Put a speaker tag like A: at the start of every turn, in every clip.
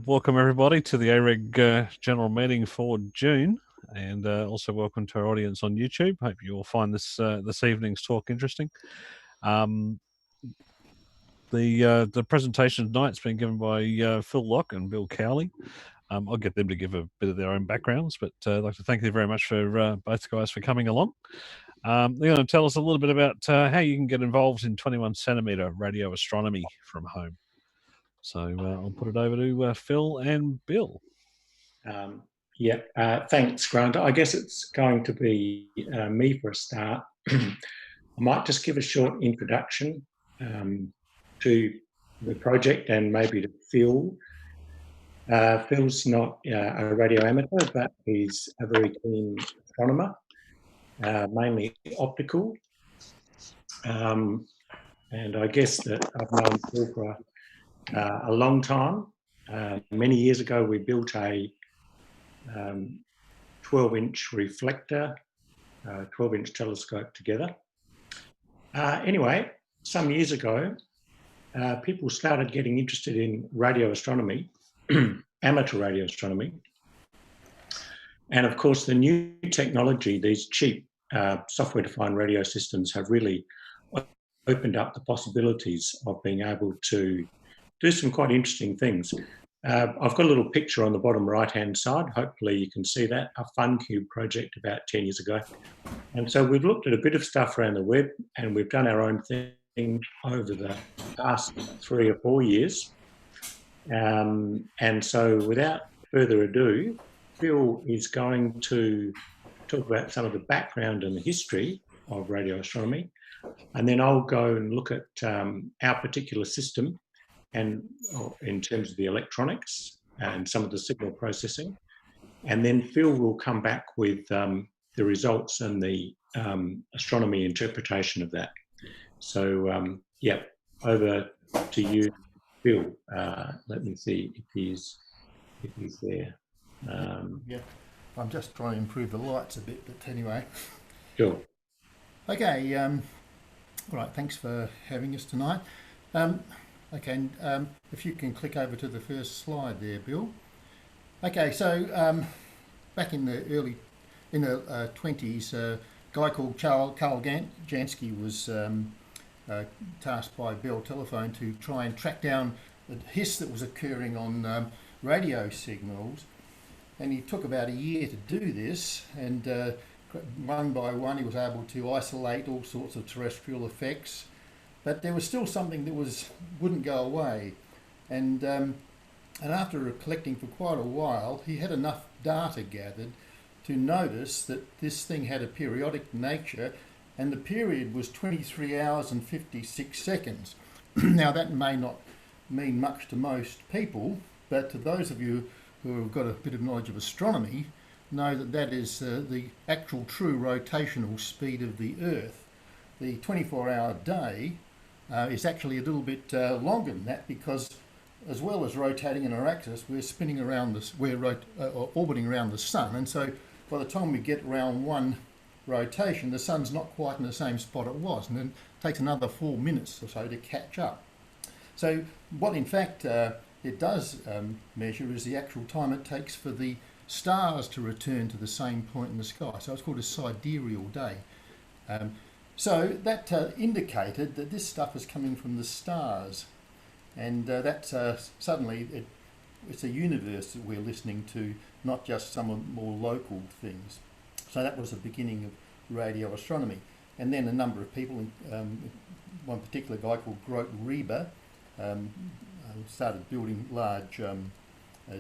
A: Welcome everybody to the AREG general meeting for June, and also welcome to our audience on YouTube. Hope you all find this evening's talk interesting. The presentation tonight's been given by Phil Locke and Bill Cowley. I'll get them to give a bit of their own backgrounds, but I'd like to thank you very much for both guys for coming along. They're going to tell us a little bit about how you can get involved in 21 centimetre radio astronomy from home. So I'll put it over to Phil and Bill.
B: Thanks, Grant. I guess it's going to be me for a start. I might just give a short introduction to the project and maybe to Phil. Phil's not a radio amateur, but he's a very keen astronomer, mainly optical. And I guess that I've known Phil for a long time. Many years ago, we built a 12-inch reflector, 12-inch telescope together. Anyway, some years ago, people started getting interested in radio astronomy, amateur radio astronomy. And of course, the new technology, these cheap software-defined radio systems have really opened up the possibilities of being able to do some quite interesting things. I've got a little picture on the bottom right-hand side. Hopefully you can see that, a FunCube project about 10 years ago. And so we've looked at a bit of stuff around the web, and we've done our own thing over the past 3 or 4 years. And so without further ado, Phil is going to talk about some of the background and the history of radio astronomy. And then I'll go and look at our particular system, and in terms of the electronics and some of the signal processing. And then Phil will come back with the results and the astronomy interpretation of that. So, over to you, Phil. Let me see if he's there.
C: I'm just trying to improve the lights a bit, but anyway.
B: Sure.
C: Okay, all right, thanks for having us tonight. Okay, if you can click over to the first slide there, Bill. Okay, so back in the 20s, a guy called Carl Jansky was tasked by Bell Telephone to try and track down the hiss that was occurring on radio signals. And he took about a year to do this, and one by one he was able to isolate all sorts of terrestrial effects. But there was still something that wouldn't go away, and after collecting for quite a while, he had enough data gathered to notice that this thing had a periodic nature, and the period was 23 hours and 56 seconds. Now that may not mean much to most people, but to those of you who have got a bit of knowledge of astronomy, know that that is the actual true rotational speed of the Earth. The 24-hour day is actually a little bit longer than that, because as well as rotating in our axis, we're spinning around orbiting around the sun, and so by the time we get around one rotation, the sun's not quite in the same spot it was, and then it takes another 4 minutes or so to catch up. So what in fact it does measure is the actual time it takes for the stars to return to the same point in the sky. So it's called a sidereal day. So that indicated that this stuff is coming from the stars, and suddenly it's a universe that we're listening to, not just some more local things. So that was the beginning of radio astronomy. And then a number of people, one particular guy called Grote Reber, started building large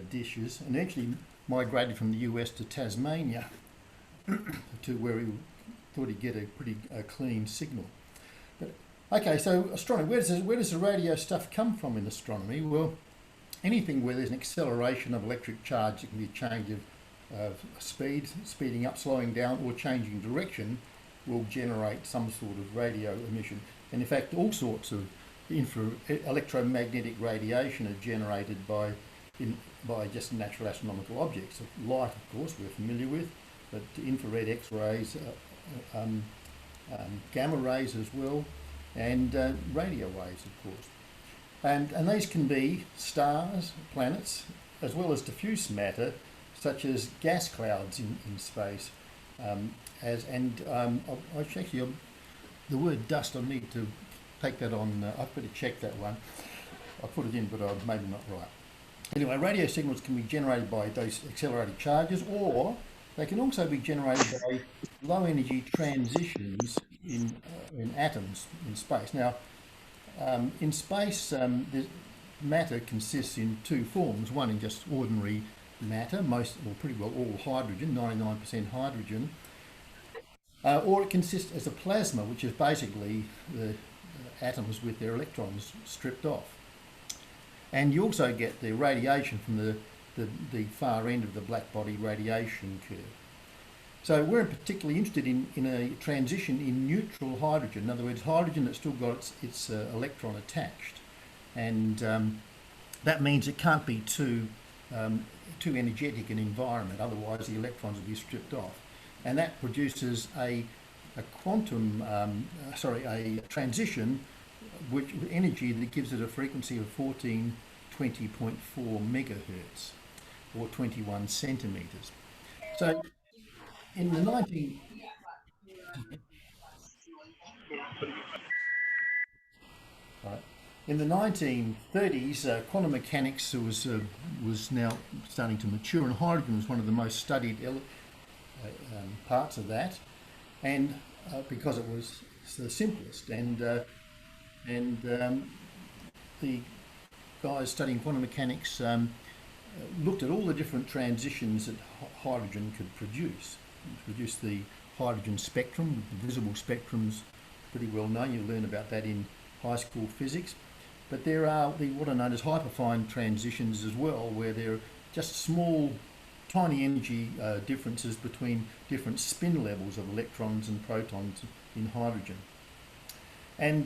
C: dishes, and eventually migrated from the US to Tasmania to where he thought he'd get a pretty clean signal. But okay, so astronomy, where does the radio stuff come from in astronomy? Well, anything where there's an acceleration of electric charge, it can be a change of speed, speeding up, slowing down, or changing direction, will generate some sort of radio emission. And in fact, all sorts of electromagnetic radiation are generated by just natural astronomical objects. Light, of course, we're familiar with, but infrared X-rays, gamma rays as well, and radio waves, of course. And these can be stars, planets, as well as diffuse matter, such as gas clouds in space. Actually, the word dust, I need to take that on. I've got to check that one. I put it in, but I'm maybe not right. Anyway, radio signals can be generated by those accelerated charges, or they can also be generated by low energy transitions in atoms in space. Now, in space, matter consists in two forms. One in just ordinary matter, pretty well all hydrogen, 99% hydrogen, or it consists as a plasma, which is basically the atoms with their electrons stripped off. And you also get the radiation from the far end of the black body radiation curve. So we're particularly interested in a transition in neutral hydrogen. In other words, hydrogen that's still got its electron attached. And that means it can't be too energetic an environment, otherwise the electrons will be stripped off. And that produces a transition with energy that gives it a frequency of 1420.4 megahertz, or 21 centimeters. So in the 1930s, quantum mechanics was now starting to mature, and hydrogen was one of the most studied parts of that, and because it was the simplest, and the guys studying quantum mechanics looked at all the different transitions that hydrogen could produce. It produced the hydrogen spectrum. The visible spectrum's pretty well known. You learn about that in high school physics. But there are what are known as hyperfine transitions as well, where there are just small, tiny energy differences between different spin levels of electrons and protons in hydrogen. And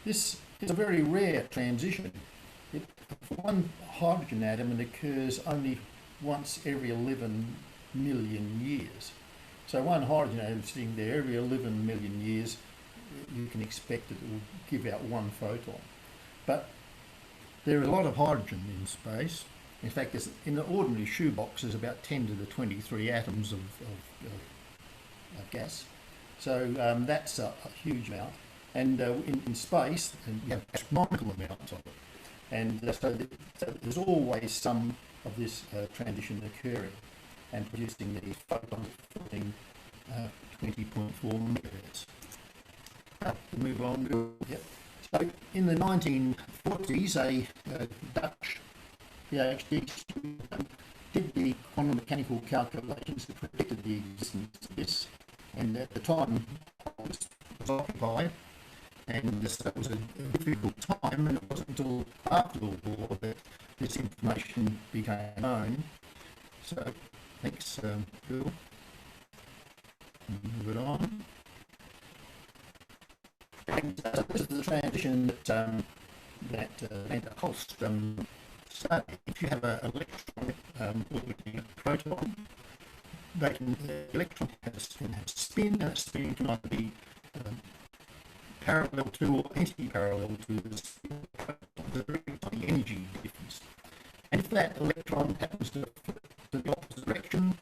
C: this is a very rare transition. For one hydrogen atom, it occurs only once every 11 million years. So one hydrogen atom sitting there every 11 million years, you can expect that it will give out one photon. But there is a lot of hydrogen in space. In fact, in an ordinary shoebox, there's about 10 to the 23 atoms of gas. So that's a huge amount. And in space, you have astronomical amounts of it. And so there's always some of this transition occurring and producing these photons of 20.4 megahertz. Move on. Yep. So in the 1940s, a Dutch PhD student did the quantum mechanical calculations that predicted the existence of this, and at the time it was occupied, and this was a difficult time, and it wasn't until after the war that this information became known. So thanks, Bill. Move it on. And this is the transition that Holst studied. If you have an electron orbiting a proton, the electron can have spin, and that spin can either be parallel to or anti-parallel to the spin of the proton. There's a very tiny energy difference. And if that electron happens to flip to the opposite direction,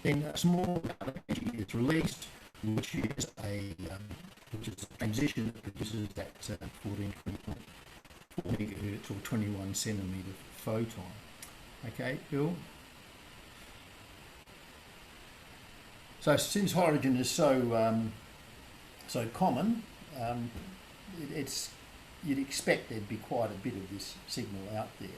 C: then a small amount of energy is released, which is a transition that produces that 1420.4 megahertz or 21 centimeter photon. Okay, Bill? So since hydrogen is so common, you'd expect there'd be quite a bit of this signal out there.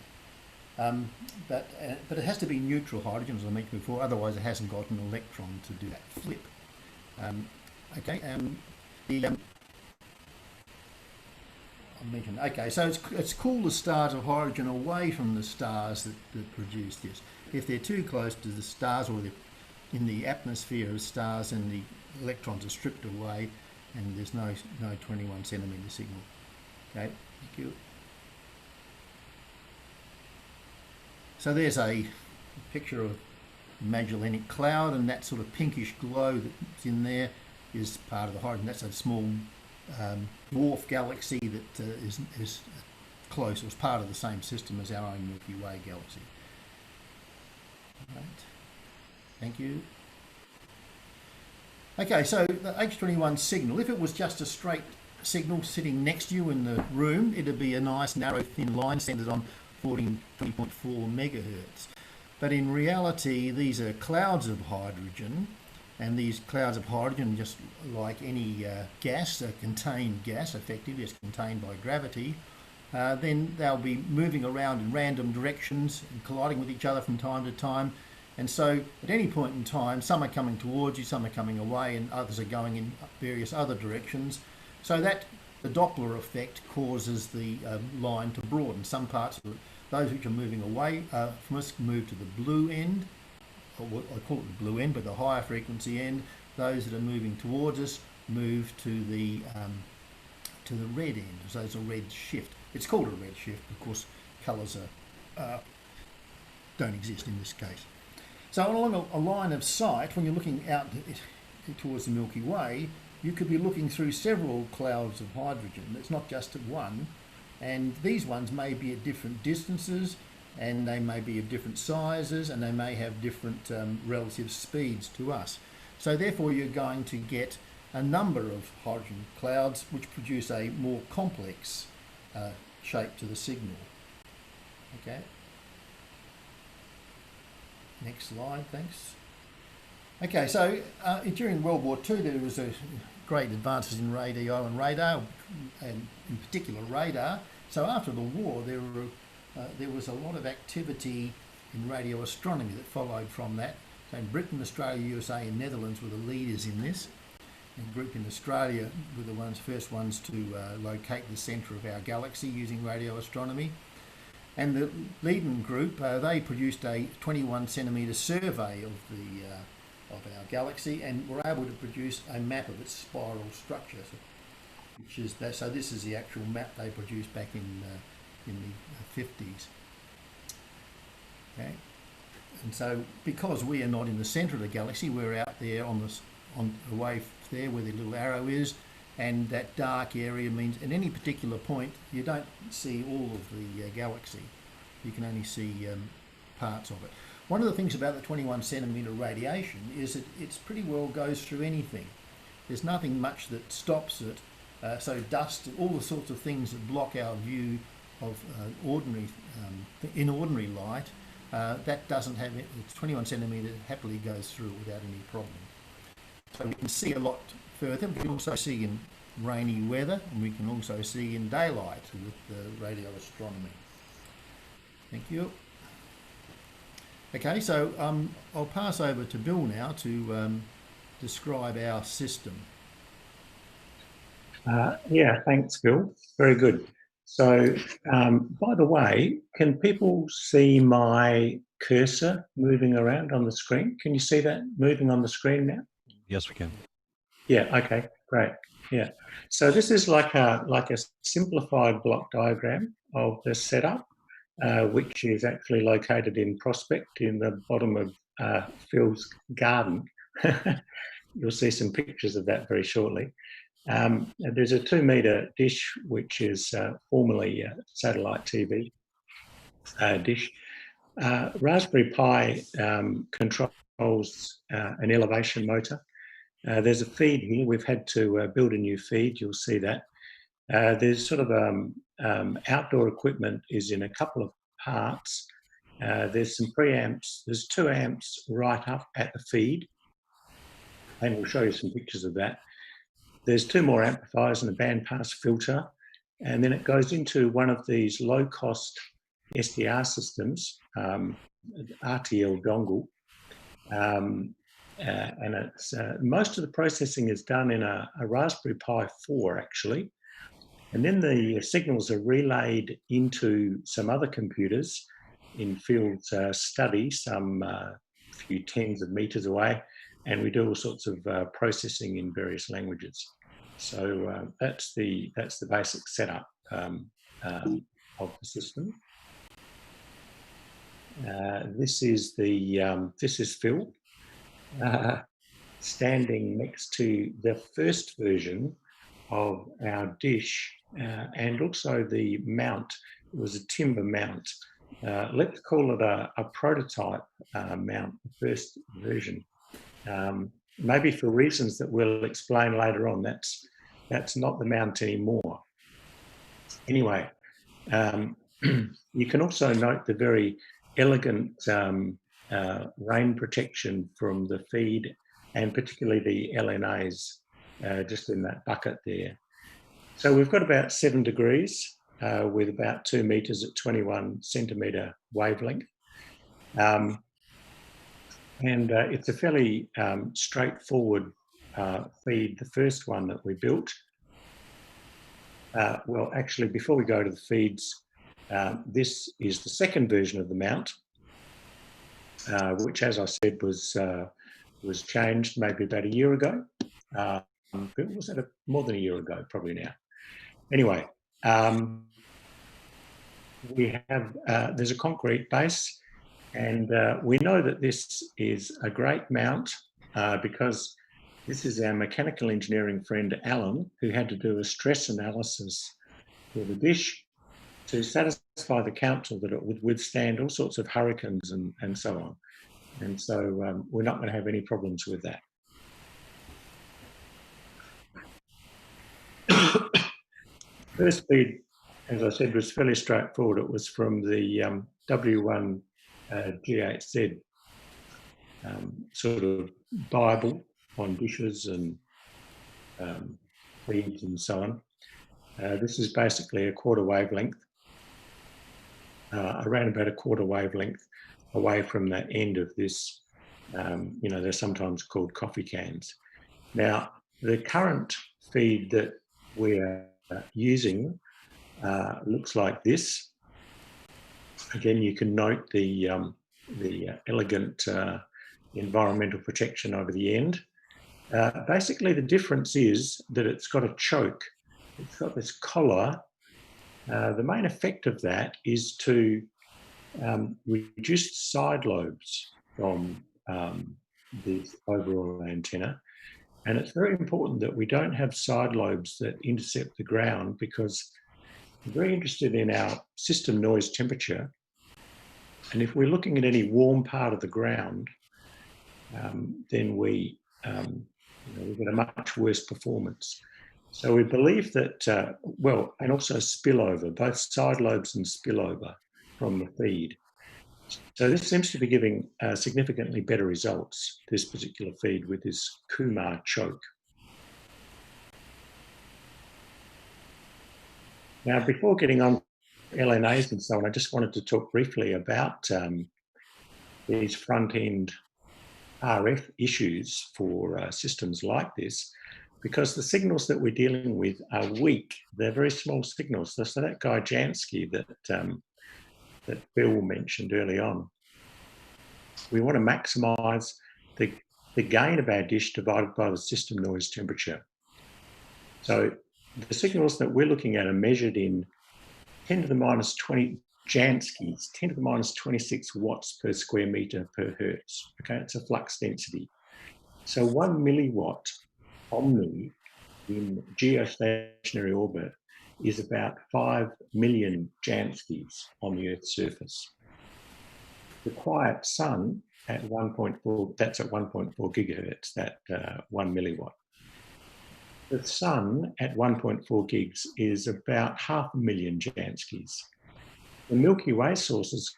C: But it has to be neutral hydrogen, as I mentioned before, otherwise it hasn't got an electron to do that flip. So it's cool to start of hydrogen away from the stars that produce this. If they're too close to the stars, or they're in the atmosphere of stars and the electrons are stripped away, and there's no 21 centimeter signal. Okay, thank you. So there's a picture of Magellanic Cloud, and that sort of pinkish glow that's in there is part of the hydrogen. That's a small dwarf galaxy that is close. It was part of the same system as our own Milky Way galaxy. Thank you. Okay, so the H21 signal, if it was just a straight signal sitting next to you in the room, it'd be a nice narrow thin line centered on 14.4 megahertz. But in reality, these are clouds of hydrogen, and these clouds of hydrogen, just like any gas, a contained gas, effectively is contained by gravity, then they'll be moving around in random directions and colliding with each other from time to time. And so at any point in time, some are coming towards you, some are coming away, and others are going in various other directions. So that the Doppler effect causes the line to broaden. Some parts of it, those which are moving away from us, move to the blue end, or what I call it the blue end, but the higher frequency end. Those that are moving towards us move to the red end. So it's a red shift. It's called a red shift. Of course, colours don't exist in this case. So along a line of sight, when you're looking out towards the Milky Way, you could be looking through several clouds of hydrogen. It's not just one, and these ones may be at different distances, and they may be of different sizes, and they may have different relative speeds to us. So therefore you're going to get a number of hydrogen clouds which produce a more complex shape to the signal. Okay. Next slide, thanks. Okay, so during World War II there was a great advances in radio and radar, and in particular radar. So after the war there was a lot of activity in radio astronomy that followed from that. So in Britain, Australia, USA and Netherlands were the leaders in this. And a group in Australia were the first ones to locate the centre of our galaxy using radio astronomy. And the Leiden group, they produced a 21 centimetre survey of our galaxy, and were able to produce a map of its spiral structure. So this is the actual map they produced back in the 50s. Okay, and so because we are not in the centre of the galaxy, we're out there away there where the little arrow is, and that dark area means at any particular point you don't see all of the galaxy. You can only see parts of it. One of the things about the 21 centimetre radiation is that it pretty well goes through anything. There's nothing much that stops it. So dust, all the sorts of things that block our view of in ordinary light, that doesn't have it. It's 21 centimetre happily goes through it without any problem. So we can see a lot further. We can also see in rainy weather, and we can also see in daylight with the radio astronomy. Thank you. Okay, so I'll pass over to Bill now to describe our system.
B: Yeah, thanks, Bill. Very good. So, by the way, can people see my cursor moving around on the screen? Can you see that moving on the screen now?
A: Yes, we can.
B: Yeah, okay, great. Yeah. So this is like a simplified block diagram of the setup, which is actually located in Prospect in the bottom of Phil's garden. You'll see some pictures of that very shortly. There's a 2-metre dish, which is formerly a satellite TV dish. Raspberry Pi controls an elevation motor. There's a feed here. We've had to build a new feed. You'll see that. There's sort of outdoor equipment is in a couple of parts. There's some preamps. There's 2 amps right up at the feed, and we'll show you some pictures of that. There's 2 more amplifiers and a bandpass filter, and then it goes into one of these low-cost SDR systems, RTL dongle, and it's most of the processing is done in a Raspberry Pi 4 actually, and then the signals are relayed into some other computers in Phil's study, some few tens of meters away, and we do all sorts of processing in various languages. So that's the basic setup of the system. This is Phil standing next to the first version of our dish, and also the mount. It was a timber mount let's call it a prototype mount, the first version. Maybe for reasons that we'll explain later on, that's not the mount anymore. Anyway, you can also note the very elegant rain protection from the feed, and particularly the LNAs just in that bucket there. So we've got about 7 degrees with about 2 meters at 21 centimeter wavelength. And it's a fairly straightforward feed, the first one that we built. Well, actually, before we go to the feeds, this is the second version of the mount, which, as I said, was changed maybe about a year ago. Was that more than a year ago? Probably now. Anyway, we have there's a concrete base, and we know that this is a great mount because this is our mechanical engineering friend Alan, who had to do a stress analysis for the dish to satisfy the council that it would withstand all sorts of hurricanes and so on. And so we're not going to have any problems with that. First feed, as I said, was fairly straightforward. It was from the W1 GHz sort of Bible on dishes and feeds and so on. This is basically a quarter wavelength, around about a quarter wavelength away from the end of this. You know, they're sometimes called coffee cans. Now, the current feed that we're using looks like this. Again, you can note the elegant environmental protection over the end. Basically, the difference is that it's got a choke. It's got this collar. The main effect of that is to reduce the side lobes from the overall antenna. And it's very important that we don't have side lobes that intercept the ground, because we're very interested in our system noise temperature. And if we're looking at any warm part of the ground, then we get a much worse performance. So we believe that, well, and also spillover, both side lobes and spillover from the feed. So this seems to be giving significantly better results, this particular feed with this Kumar choke. Now, before getting on LNAs and so on, I just wanted to talk briefly about these front-end RF issues for systems like this, because the signals that we're dealing with are weak. They're very small signals. So that guy Jansky that Bill mentioned early on, we want to maximize the gain of our dish divided by the system noise temperature. So the signals that we're looking at are measured in 10 to the minus 20 Janskys, 10 to the minus 26 watts per square meter per hertz. Okay, it's a flux density. So 1 milliwatt omni in geostationary orbit is about 5 million Janskys on the Earth's surface. The quiet sun at 1.4, that's at 1.4 gigahertz, that 1 milliwatt. The sun at 1.4 gigs is about 500,000 Janskys. The Milky Way sources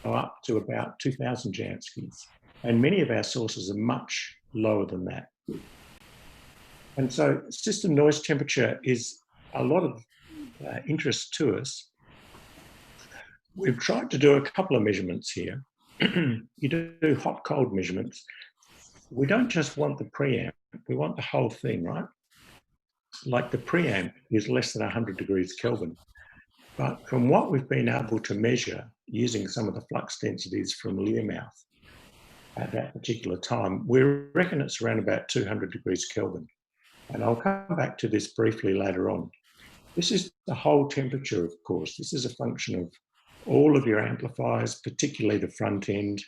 B: go up to about 2,000 Janskys, and many of our sources are much lower than that. And so system noise temperature is a lot of interest to us. We've tried to do a couple of measurements here. You do hot-cold measurements. We don't just want the preamp, we want the whole thing, right? Like the preamp is less than 100 degrees Kelvin. But from what we've been able to measure using some of the flux densities from Learmouth at that particular time, we reckon it's around about 200 degrees Kelvin. And I'll come back to this briefly later on. This is the whole temperature, of course. This is a function of all of your amplifiers, particularly the front end,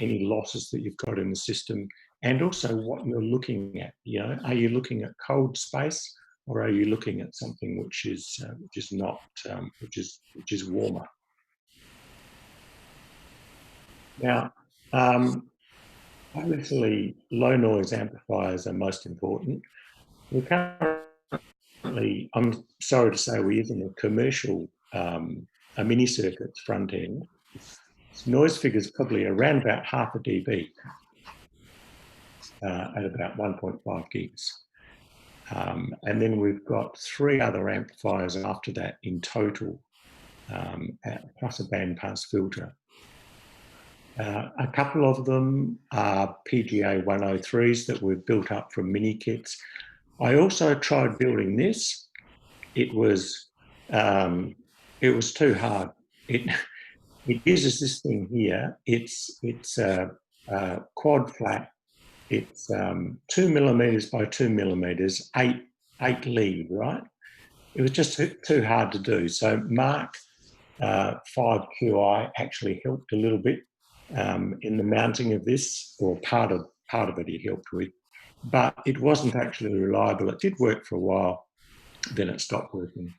B: any losses that you've got in the system, and also what you're looking at. You know, are you looking at cold space, or are you looking at something which is warmer? Now, obviously, low noise amplifiers are most important. We're currently, I'm sorry to say, we're using a commercial, a mini circuit's front end. Its noise figure is probably around about half a dB at about 1.5 gigs. And then we've got 3 other amplifiers after that in total, plus a bandpass filter. A couple of them are PGA 103s that we've built up from mini kits. I also tried building this. It was too hard. It uses this thing here. It's quad flat. It's 2 millimeters by 2 millimeters, 8 lead, right? It was just too hard to do. So Mark 5QI actually helped a little bit in the mounting of this, or part of it he helped with, but it wasn't actually reliable. It did work for a while, then it stopped working.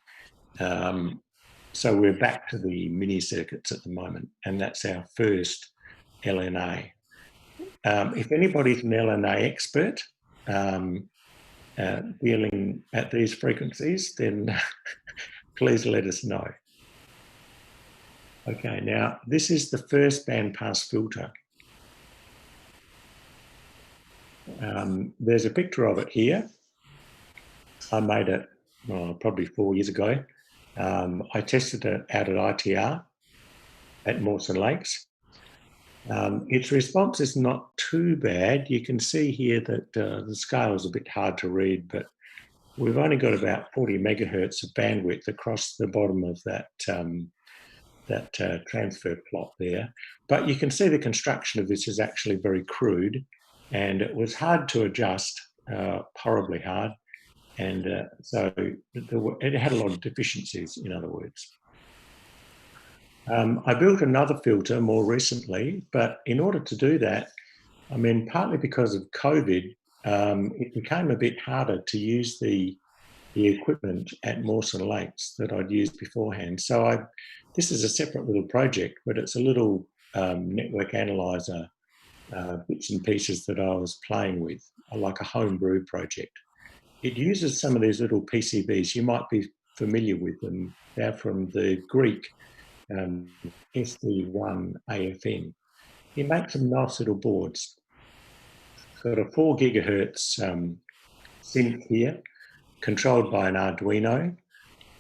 B: So we're back to the mini circuits at the moment, and that's our first LNA. If anybody's an LNA expert dealing at these frequencies, then please let us know. Okay, now this is the first bandpass filter. There's a picture of it here. I made it probably 4 years ago. I tested it out at ITR at Mawson Lakes. Its response is not too bad. You can see here that the scale is a bit hard to read, but we've only got about 40 megahertz of bandwidth across the bottom of that transfer plot there. But you can see the construction of this is actually very crude, and it was hard to adjust, horribly hard. And so it had a lot of deficiencies, in other words. I built another filter more recently, but in order to do that, I mean, partly because of COVID, it became a bit harder to use the equipment at Mawson Lakes that I'd used beforehand. So this is a separate little project, but it's a little network analyzer, bits and pieces that I was playing with, like a Home-Brew project. It uses some of these little PCBs. You might be familiar with them. They're from the Greek SD1AFN. He makes some nice little boards. Got a 4 gigahertz synth here, controlled by an Arduino.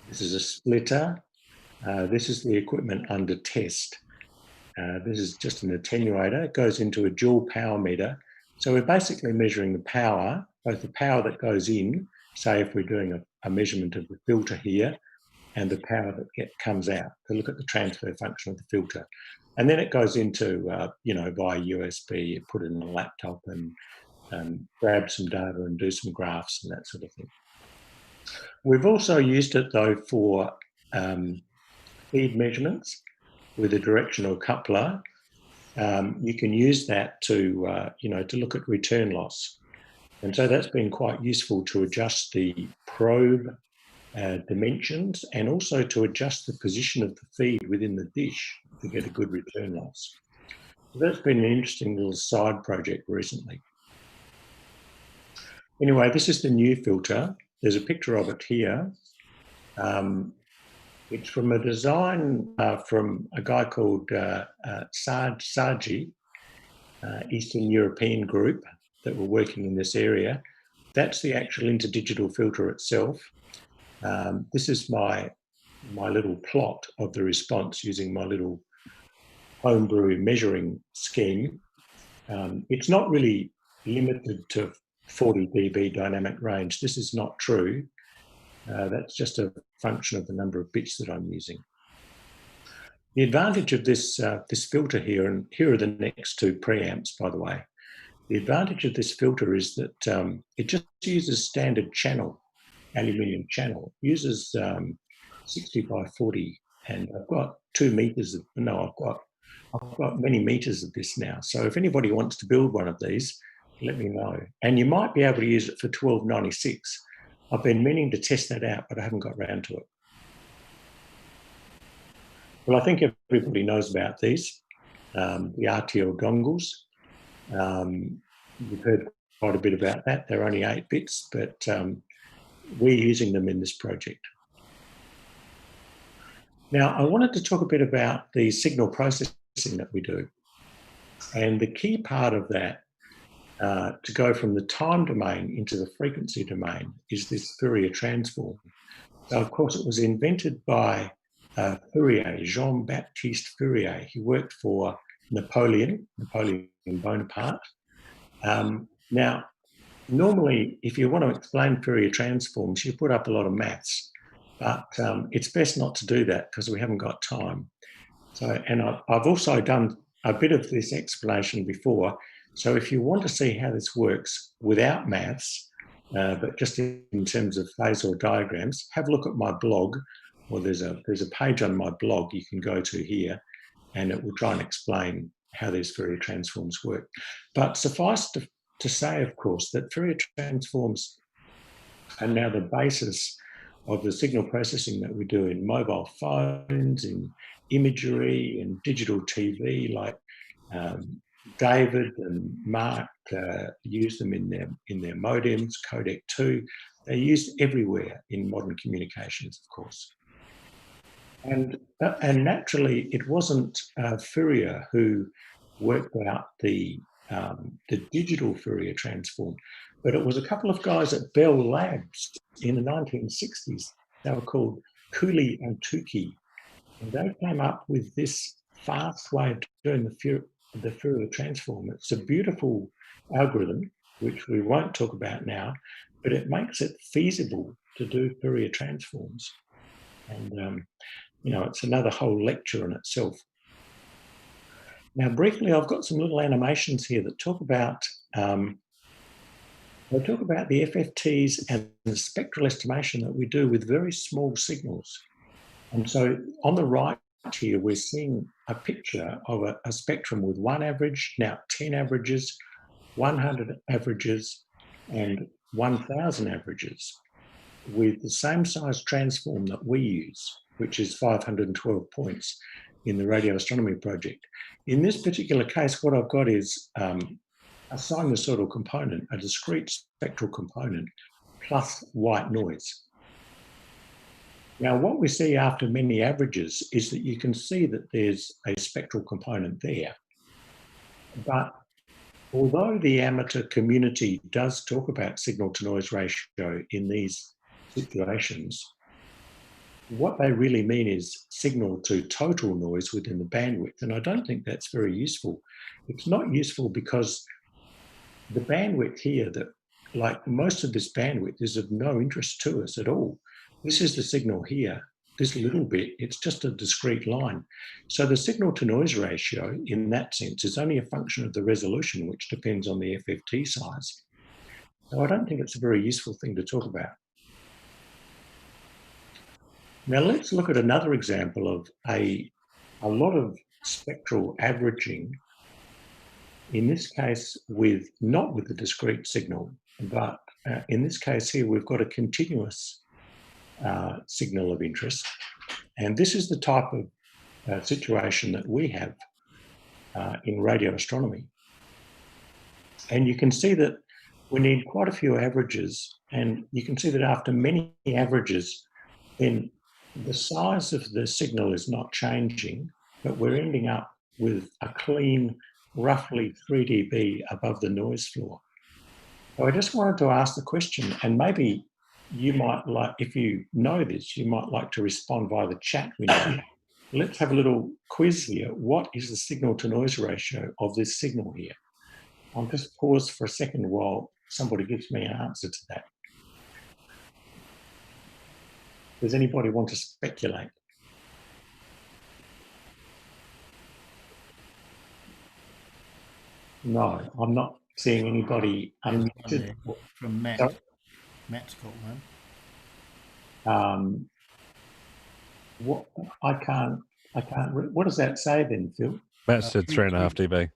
B: This is a splitter. This is the equipment under test. This is just an attenuator. It goes into a dual power meter. So we're basically measuring the power, both the power that goes in, say if we're doing a measurement of the filter here, and the power that comes out to look at the transfer function of the filter. And then it goes into, via USB, you put it in a laptop and grab some data and do some graphs and that sort of thing. We've also used it, though, for feed measurements with a directional coupler. You can use that to look at return loss. And so that's been quite useful to adjust the probe dimensions, and also to adjust the position of the feed within the dish to get a good return loss. So that's been an interesting little side project recently. Anyway, this is the new filter. There's a picture of it here. It's from a design from a guy called Sargi, Eastern European group that were working in this area. That's the actual interdigital filter itself. This is my little plot of the response using my little Home-Brew measuring scheme. It's not really limited to 40 dB dynamic range. This is not true. That's just a function of the number of bits that I'm using. The advantage of this filter here, and here are the next 2 preamps, by the way. The advantage of this filter is that it just uses standard channel, aluminium channel, uses 60 by 40, and I've got 2 meters of, no, I've got many meters of this now. So if anybody wants to build one of these, let me know. And you might be able to use it for 1296. I've been meaning to test that out, but I haven't got around to it. Well, I think everybody knows about these. the RTL dongles. You've heard quite a bit about that. They're only 8 bits, but we're using them in this project. Now, I wanted to talk a bit about the signal processing that we do. And the key part of that, to go from the time domain into the frequency domain, is this Fourier transform. So, of course, it was invented by Fourier, Jean-Baptiste Fourier. He worked for Napoleon Bonaparte. Now, normally, if you want to explain Fourier transforms, you put up a lot of maths, but it's best not to do that because we haven't got time. So, and I've also done a bit of this explanation before. So if you want to see how this works without maths, but just in terms of phasor diagrams, have a look at my blog, or there's a page on my blog you can go to here, and it will try and explain how these Fourier transforms work. But suffice to say, of course, that Fourier transforms are now the basis of the signal processing that we do in mobile phones, in imagery, in digital TV, like David and Mark use them in their modems, codec 2. They're used everywhere in modern communications, of course. And naturally, it wasn't Fourier who worked out the digital Fourier transform, but it was a couple of guys at Bell Labs in the 1960s. They were called Cowley and Tukey, and they came up with this fast way of doing the Fourier transform. It's a beautiful algorithm, which we won't talk about now, but it makes it feasible to do Fourier transforms. And, it's another whole lecture in itself. Now, briefly, I've got some little animations here that talk about the FFTs and the spectral estimation that we do with very small signals. And so on the right here, we're seeing a picture of a spectrum with 1 average, now 10 averages, 100 averages, and 1,000 averages with the same size transform that we use, which is 512 points in the radio astronomy project. In this particular case, what I've got is a sinusoidal component, a discrete spectral component, plus white noise. Now, what we see after many averages is that you can see that there's a spectral component there. But although the amateur community does talk about signal-to-noise ratio in these situations, what they really mean is signal to total noise within the bandwidth. And I don't think that's very useful. It's not useful because the bandwidth here, that like most of this bandwidth, is of no interest to us at all. This is the signal here, this little bit, it's just a discrete line. So the signal to noise ratio in that sense is only a function of the resolution, which depends on the FFT size. So I don't think it's a very useful thing to talk about. Now let's look at another example of a lot of spectral averaging, in this case not with the discrete signal, but in this case here we've got a continuous signal of interest. And this is the type of situation that we have in radio astronomy. And you can see that we need quite a few averages, and you can see that after many averages, then the size of the signal is not changing, but we're ending up with a clean, roughly 3 dB above the noise floor. So I just wanted to ask the question, and maybe you might like, if you know this, you might like to respond via the chat window. Let's have a little quiz here. What is the signal to noise ratio of this signal here? I'll just pause for a second while somebody gives me an answer to that. Does anybody want to speculate? No, I'm not seeing anybody unmuted.
C: From Matt.
B: Sorry?
C: Matt's got one.
B: What I can't. What does that say then, Phil?
A: Matt said 3.5 dB.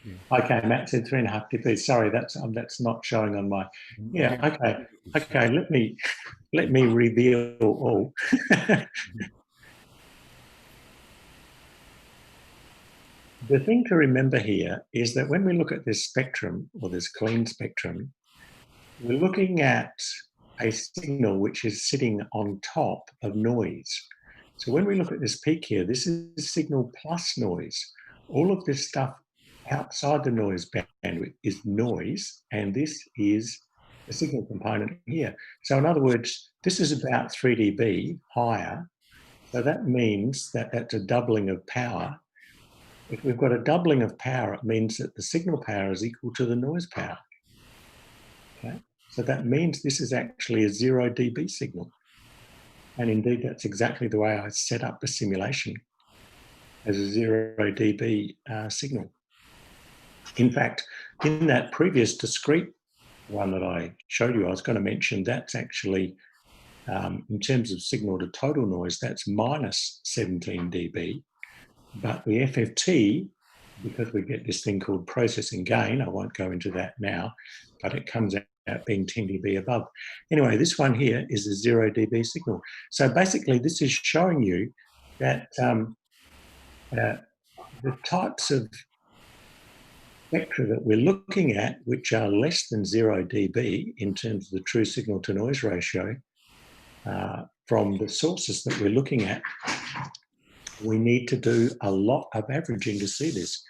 B: Yeah. Okay, Matt said 3.5 dB. Sorry, that's not showing on my. Yeah. Okay. Let me reveal all. The thing to remember here is that when we look at this spectrum, or this clean spectrum, we're looking at a signal which is sitting on top of noise. So when we look at this peak here, this is signal plus noise. All of this stuff outside the noise bandwidth is noise, and this is the signal component here. So in other words, this is about 3 dB higher. So that means that that's a doubling of power. If we've got a doubling of power, it means that the signal power is equal to the noise power. Okay? So that means this is actually a 0 dB signal. And indeed, that's exactly the way I set up the simulation, as a 0 dB signal. In fact, in that previous discrete one that I showed you, I was going to mention that's actually, in terms of signal to total noise, that's minus 17 dB. But the FFT, because we get this thing called processing gain, I won't go into that now, but it comes out being 10 dB above. Anyway, this one here is a 0 dB signal. So basically, this is showing you that the types of spectra that we're looking at, which are less than 0 dB in terms of the true signal to noise ratio, from the sources that we're looking at, we need to do a lot of averaging to see this.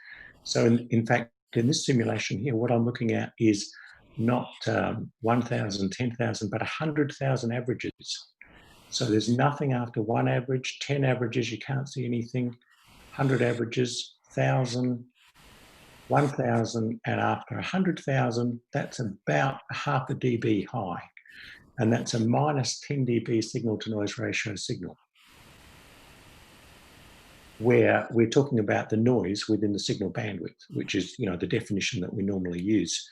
B: So in fact, in this simulation here, what I'm looking at is not 1,000, 10,000, but 100,000 averages. So there's nothing after 1 average, 10 averages, you can't see anything, 100 averages, 1,000, 1,000, and after 100,000, that's about half a dB high. And that's a minus 10 dB signal to noise ratio signal, where we're talking about the noise within the signal bandwidth, which is, you know, the definition that we normally use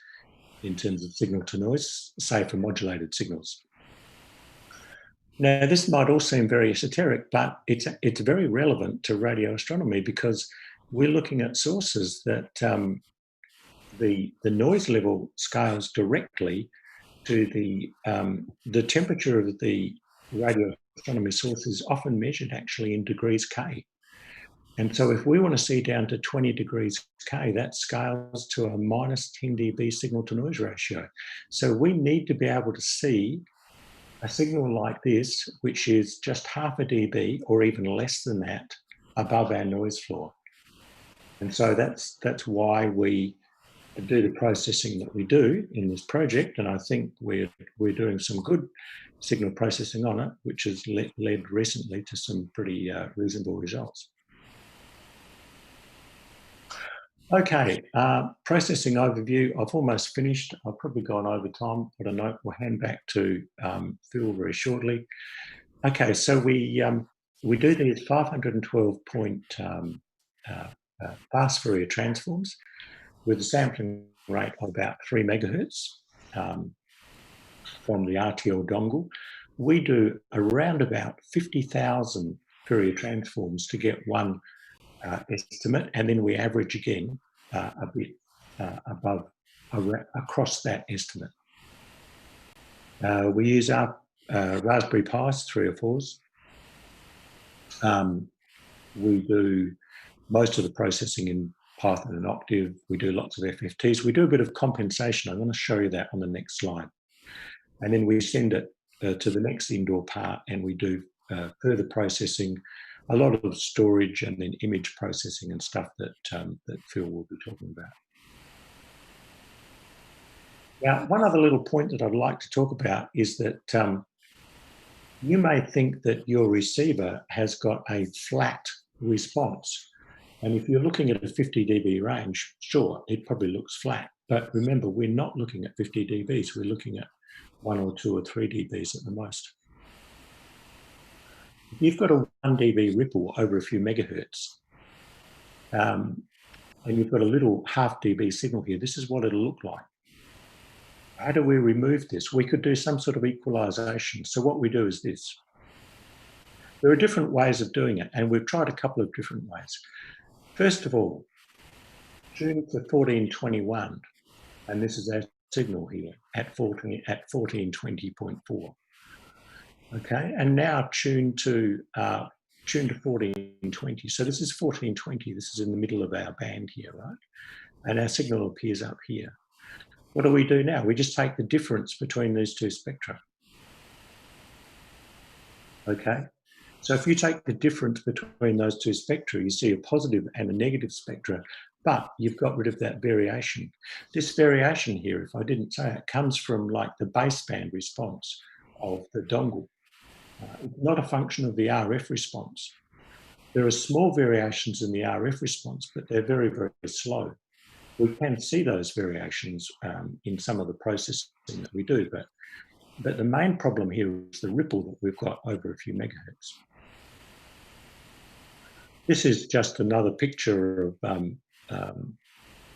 B: in terms of signal to noise, say for modulated signals. Now, this might all seem very esoteric, but it's very relevant to radio astronomy, because we're looking at sources that the noise level scales directly to the temperature of the radio astronomy source is often measured actually in degrees K. And so if we want to see down to 20 degrees K, that scales to a minus 10 dB signal to noise ratio. So we need to be able to see a signal like this, which is just half a dB or even less than that above our noise floor. And so that's why we do the processing that we do in this project. And I think we're doing some good signal processing on it, which has led recently to some pretty reasonable results. Okay, processing overview. I've almost finished. I've probably gone over time, but I know we'll hand back to Phil very shortly. Okay, so we do these 512-point fast Fourier transforms with a sampling rate of about 3 megahertz from the RTL dongle. We do around about 50,000 Fourier transforms to get one estimate, and then we average again a bit above across that estimate. We use our Raspberry Pis, 3 or 4s. We do most of the processing in Python and Octave. We do lots of FFTs. We do a bit of compensation. I'm going to show you that on the next slide. And then we send it to the next indoor part, and we do further processing, a lot of storage, and then image processing and stuff that Phil will be talking about. Now, one other little point that I'd like to talk about is that you may think that your receiver has got a flat response. And if you're looking at a 50 dB range, sure, it probably looks flat. But remember, we're not looking at 50 dBs. We're looking at 1 or 2 or 3 dBs at the most. If you've got a 1 dB ripple over a few megahertz, and you've got a little half dB signal here, this is what it'll look like. How do we remove this? We could do some sort of equalization. So what we do is this. There are different ways of doing it, and we've tried a couple of different ways. First of all, tune to 1421, and this is our signal here at 1420.4. Okay, and now tune to tuned to 1420. So this is 1420. This is in the middle of our band here, right? And our signal appears up here. What do we do now? We just take the difference between these two spectra. Okay. So if you take the difference between those two spectra, you see a positive and a negative spectra, but you've got rid of that variation. This variation here, if I didn't say it, comes from like the baseband response of the dongle, not a function of the RF response. There are small variations in the RF response, but they're very, very slow. We can see those variations in some of the processing that we do, but the main problem here is the ripple that we've got over a few megahertz. This is just another picture of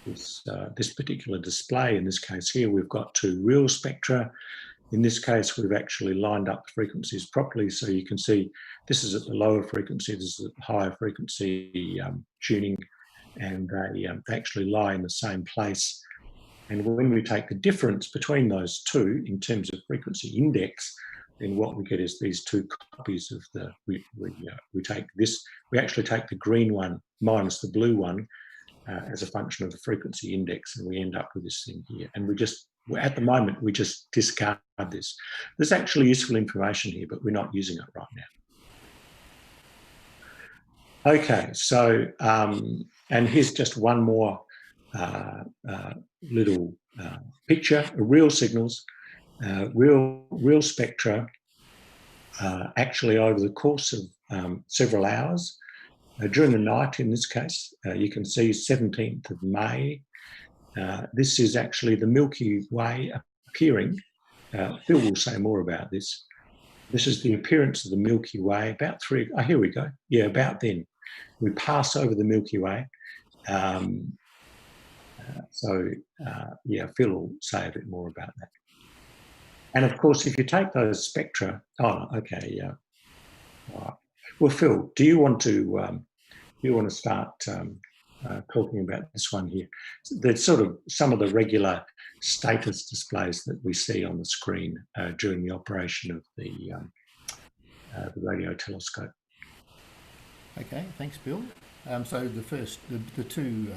B: this particular display. In this case here, we've got two real spectra. In this case, we've actually lined up the frequencies properly, so you can see this is at the lower frequency, this is at the higher frequency tuning, and they actually lie in the same place. And when we take the difference between those two in terms of frequency index, then what we get is these two copies of the, we take this, we actually take the green one minus the blue one as a function of the frequency index, and we end up with this thing here. And we just, at the moment, we just discard this. There's actually useful information here, but we're not using it right now. Okay, so, and here's just one more little picture, real signals, real spectra, actually over the course of several hours. During the night, in this case, you can see 17th of May. This is actually the Milky Way appearing. Phil will say more about this. This is the appearance of the Milky Way about here we go. Yeah, about then. We pass over the Milky Way. Yeah, Phil will say a bit more about that. And of course, if you take those spectra, oh, okay, yeah. All right. Well, Phil, do you want to start talking about this one here? There's sort of some of the regular status displays that we see on the screen during the operation of the radio telescope.
C: Okay, thanks, Bill. So the two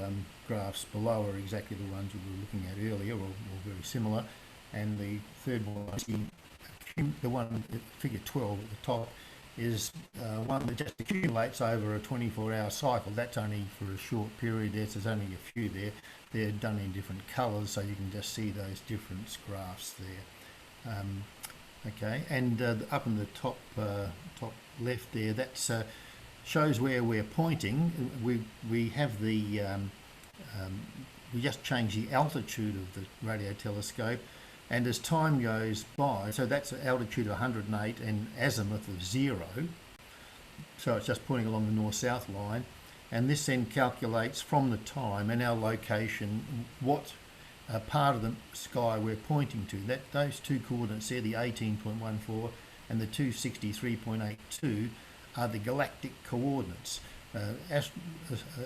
C: graphs below are exactly the ones we were looking at earlier, or very similar. And the third one, the one at figure 12 at the top, is one that just accumulates over a 24-hour cycle. That's only for a short period there, so there's only a few there. They're done in different colours, so you can just see those different graphs there. Okay, and up in the top left there, that's shows where we're pointing. We have the we just change the altitude of the radio telescope, and as time goes by, so that's an altitude of 108 and azimuth of 0, so it's just pointing along the north-south line, and this then calculates from the time and our location what part of the sky we're pointing to. Those two coordinates there, the 18.14 and the 263.82, are the galactic coordinates.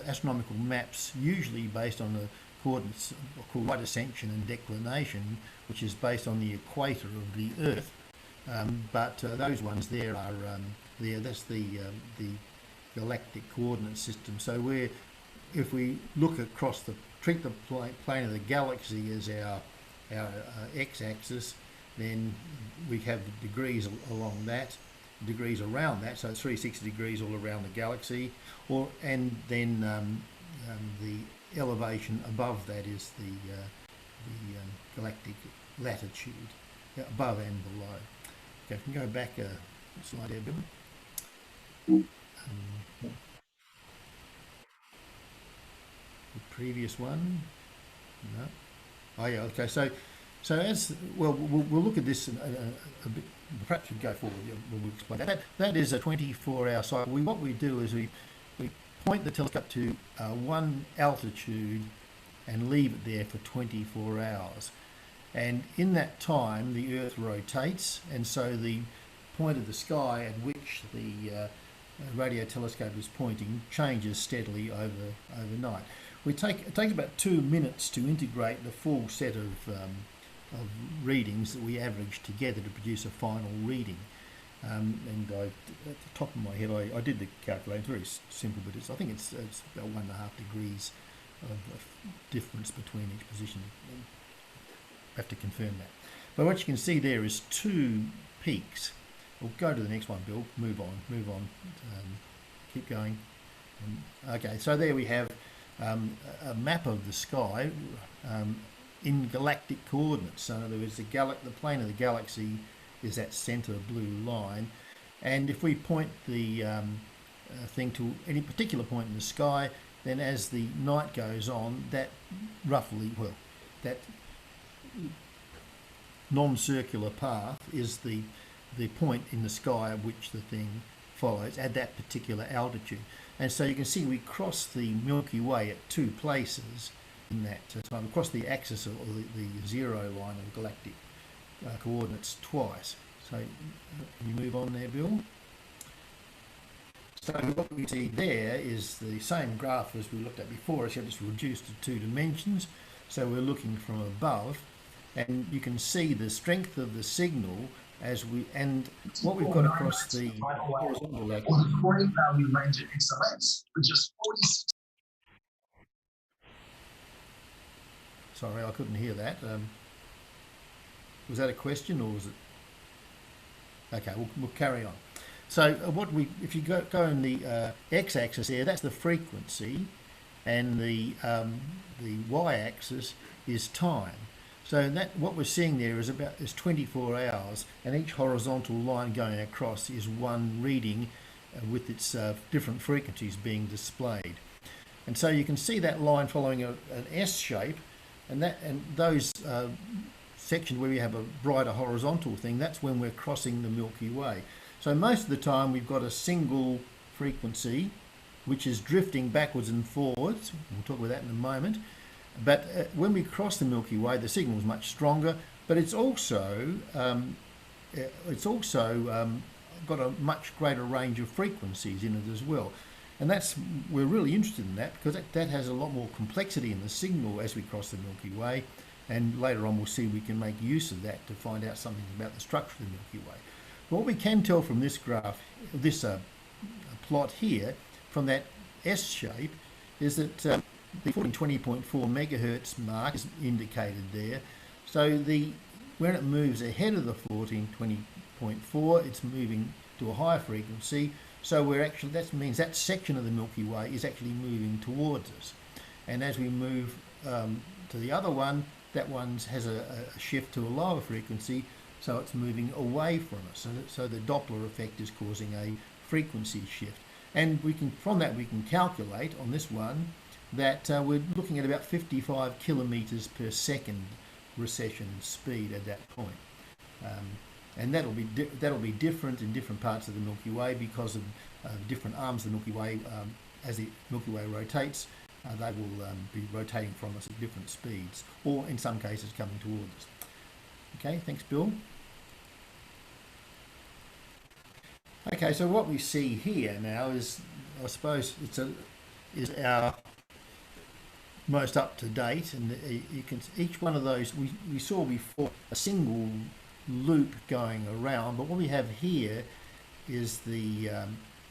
C: Astronomical maps usually based on the coordinates called right ascension and declination, which is based on the equator of the Earth. But those ones there are that's the galactic coordinate system. So if we look across treat the plane of the galaxy as our x-axis, then we have degrees along that, degrees around that, so it's 360 degrees all around the galaxy, and then the elevation above that is the galactic latitude, above and below. Okay, if we can go back a slide there, Bill. The previous one, no. Oh yeah, okay. So as well, we'll look at this a bit. Perhaps we go forward. We'll explain that. That is a 24-hour cycle. What we do is we point the telescope to one altitude and leave it there for 24 hours. And in that time, the Earth rotates, and so the point of the sky at which the radio telescope is pointing changes steadily overnight. It takes about 2 minutes to integrate the full set of readings that we average together to produce a final reading. And at the top of my head, I did the calculation. It's very simple, but I think it's about 1.5 degrees of difference between each position. I have to confirm that. But what you can see there is 2 peaks. We'll go to the next one, Bill. Move on. Keep going. Okay, so there we have a map of the sky in galactic coordinates. So in other words, the plane of the galaxy is that centre blue line, and if we point the thing to any particular point in the sky, then as the night goes on, that that non-circular path is the point in the sky of which the thing follows at that particular altitude. And so you can see we cross the Milky Way at 2 places in that time. We cross the axis or the zero line of galactic coordinates twice. So can you move on there, Bill? So what we see there is the same graph as we looked at before, except it's reduced to 2 dimensions. So we're looking from above, and you can see the strength of the signal as what we've got across the horizontal axis.
D: Or the recording value range at XLS for just 46.
C: Sorry, I couldn't hear that. Was that a question, or was it? Okay, we'll carry on. So if you go in the x-axis there, that's the frequency, and the y-axis is time. So what we're seeing there is 24 hours, and each horizontal line going across is one reading with its different frequencies being displayed. And so you can see that line following an S shape, and those sections where we have a brighter horizontal thing, that's when we're crossing the Milky Way. So most of the time we've got a single frequency which is drifting backwards and forwards. We'll talk about that in a moment. But when we cross the Milky Way, the signal is much stronger, but it's also got a much greater range of frequencies in it as well. And we're really interested in that, because that has a lot more complexity in the signal as we cross the Milky Way. And later on we'll see we can make use of that to find out something about the structure of the Milky Way. But what we can tell from this graph, this plot here, from that S shape, is that the 1420.4 megahertz mark is indicated there. So when it moves ahead of the 1420.4, it's moving to a higher frequency. So that means that section of the Milky Way is actually moving towards us. And as we move to the other one, that one has a shift to a lower frequency, so it's moving away from us. So the Doppler effect is causing a frequency shift. And from that we can calculate on this one that we're looking at about 55 kilometers per second recession speed at that point. And that'll be different in different parts of the Milky Way because of different arms of the Milky Way. As the Milky Way rotates, they will be rotating from us at different speeds, or in some cases coming towards us. Okay, thanks, Bill. Okay, so what we see here now is, I suppose, is our most up to date, and you can each one of those we saw before a single loop going around, but what we have here is the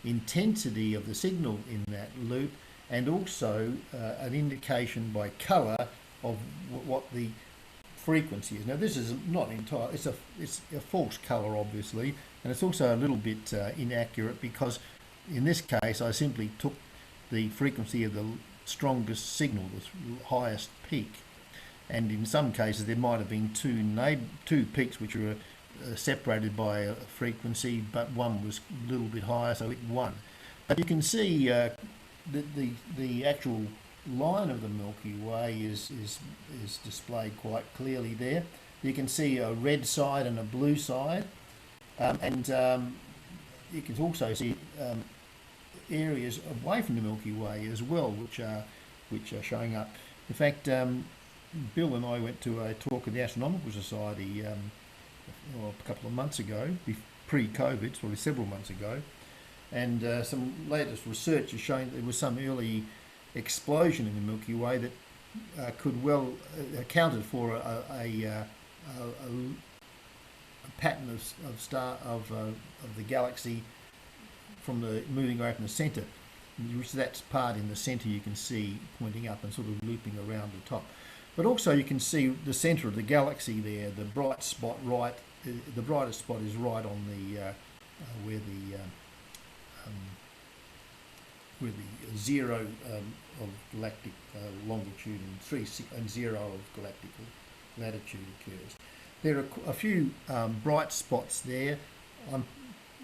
C: intensity of the signal in that loop, and also an indication by colour of what the frequency is. Now this is not entirely, it's a false colour obviously, and it's also a little bit inaccurate, because in this case I simply took the frequency of the strongest signal, the highest peak, and in some cases there might have been two peaks which were separated by a frequency, but one was a little bit higher, so it won. But you can see the actual line of the Milky Way is displayed quite clearly there. You can see a red side and a blue side, and you can also see areas away from the Milky Way as well, which are showing up. In fact, Bill and I went to a talk at the Astronomical Society a couple of months ago, pre-COVID, probably several months ago, and some latest research has shown that there was some early explosion in the Milky Way that could well accounted for pattern of the galaxy from the moving away from the centre, which that part in the centre you can see pointing up and sort of looping around the top. But also you can see the centre of the galaxy there, the bright spot right, the brightest spot is right on the where the 0 of galactic longitude and 0 of galactic latitude occurs. There are a few bright spots there.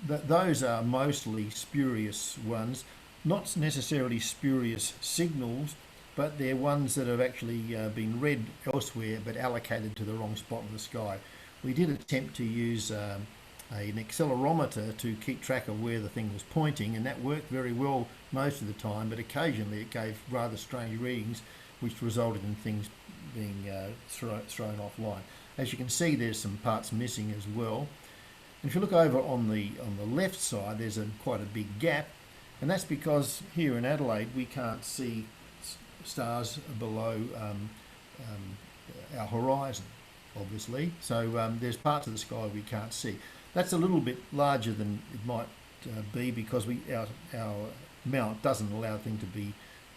C: Those are mostly spurious ones, not necessarily spurious signals, but they're ones that have actually been read elsewhere but allocated to the wrong spot in the sky. We did attempt to use an accelerometer to keep track of where the thing was pointing, and that worked very well most of the time, but occasionally it gave rather strange readings which resulted in things being thrown offline. As you can see, there's some parts missing as well. And if you look over on the left side, there's quite a big gap, and that's because here in Adelaide we can't see stars below our horizon, obviously. So there's parts of the sky we can't see. That's a little bit larger than it might be because our mount doesn't allow the thing to be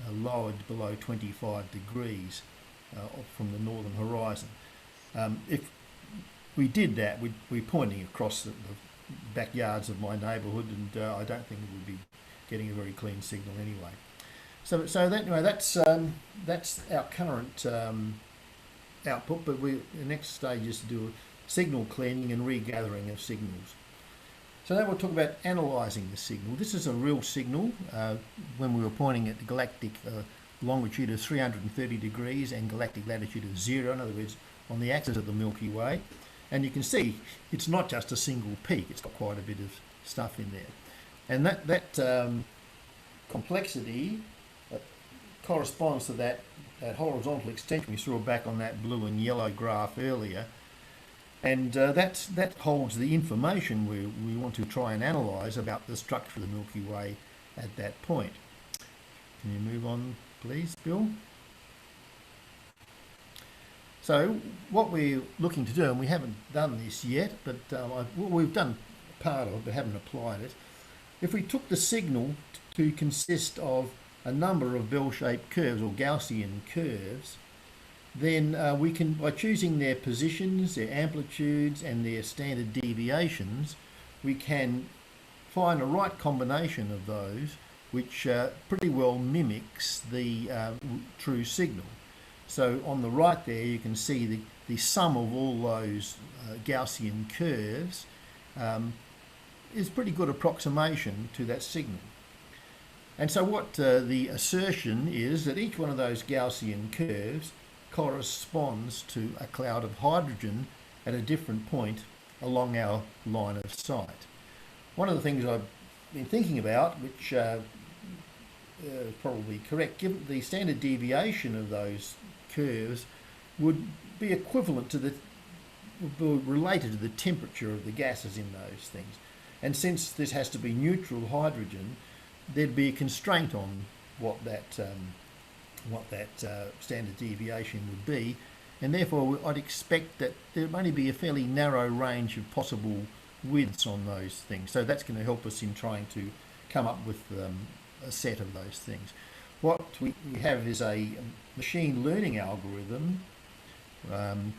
C: lowered below 25 degrees from the northern horizon. If we did that, we're pointing across the backyards of my neighbourhood, and I don't think we would be getting a very clean signal anyway. So that, anyway, that's our current output, but the next stage is to do signal cleaning and regathering of signals. So now we'll talk about analysing the signal. This is a real signal when we were pointing at the galactic longitude of 330 degrees and galactic latitude of 0, in other words, on the axis of the Milky Way. And you can see it's not just a single peak, it's got quite a bit of stuff in there. And that complexity corresponds to that horizontal extension we saw back on that blue and yellow graph earlier. And that holds the information we want to try and analyse about the structure of the Milky Way at that point. Can you move on, please, Bill? So what we're looking to do, and we haven't done this yet, but we've done part of it but haven't applied it. If we took the signal to consist of a number of bell-shaped curves or Gaussian curves, then we can, by choosing their positions, their amplitudes and their standard deviations, we can find the right combination of those which pretty well mimics the true signal. So on the right there you can see the sum of all those Gaussian curves is a pretty good approximation to that signal. And so what the assertion is that each one of those Gaussian curves corresponds to a cloud of hydrogen at a different point along our line of sight. One of the things I've been thinking about, which is probably correct, given the standard deviation of those curves would be equivalent to related to the temperature of the gases in those things. And since this has to be neutral hydrogen, there'd be a constraint on what that standard deviation would be, and therefore I'd expect that there would only be a fairly narrow range of possible widths on those things. So that's going to help us in trying to come up with a set of those things. What we have is a machine learning algorithm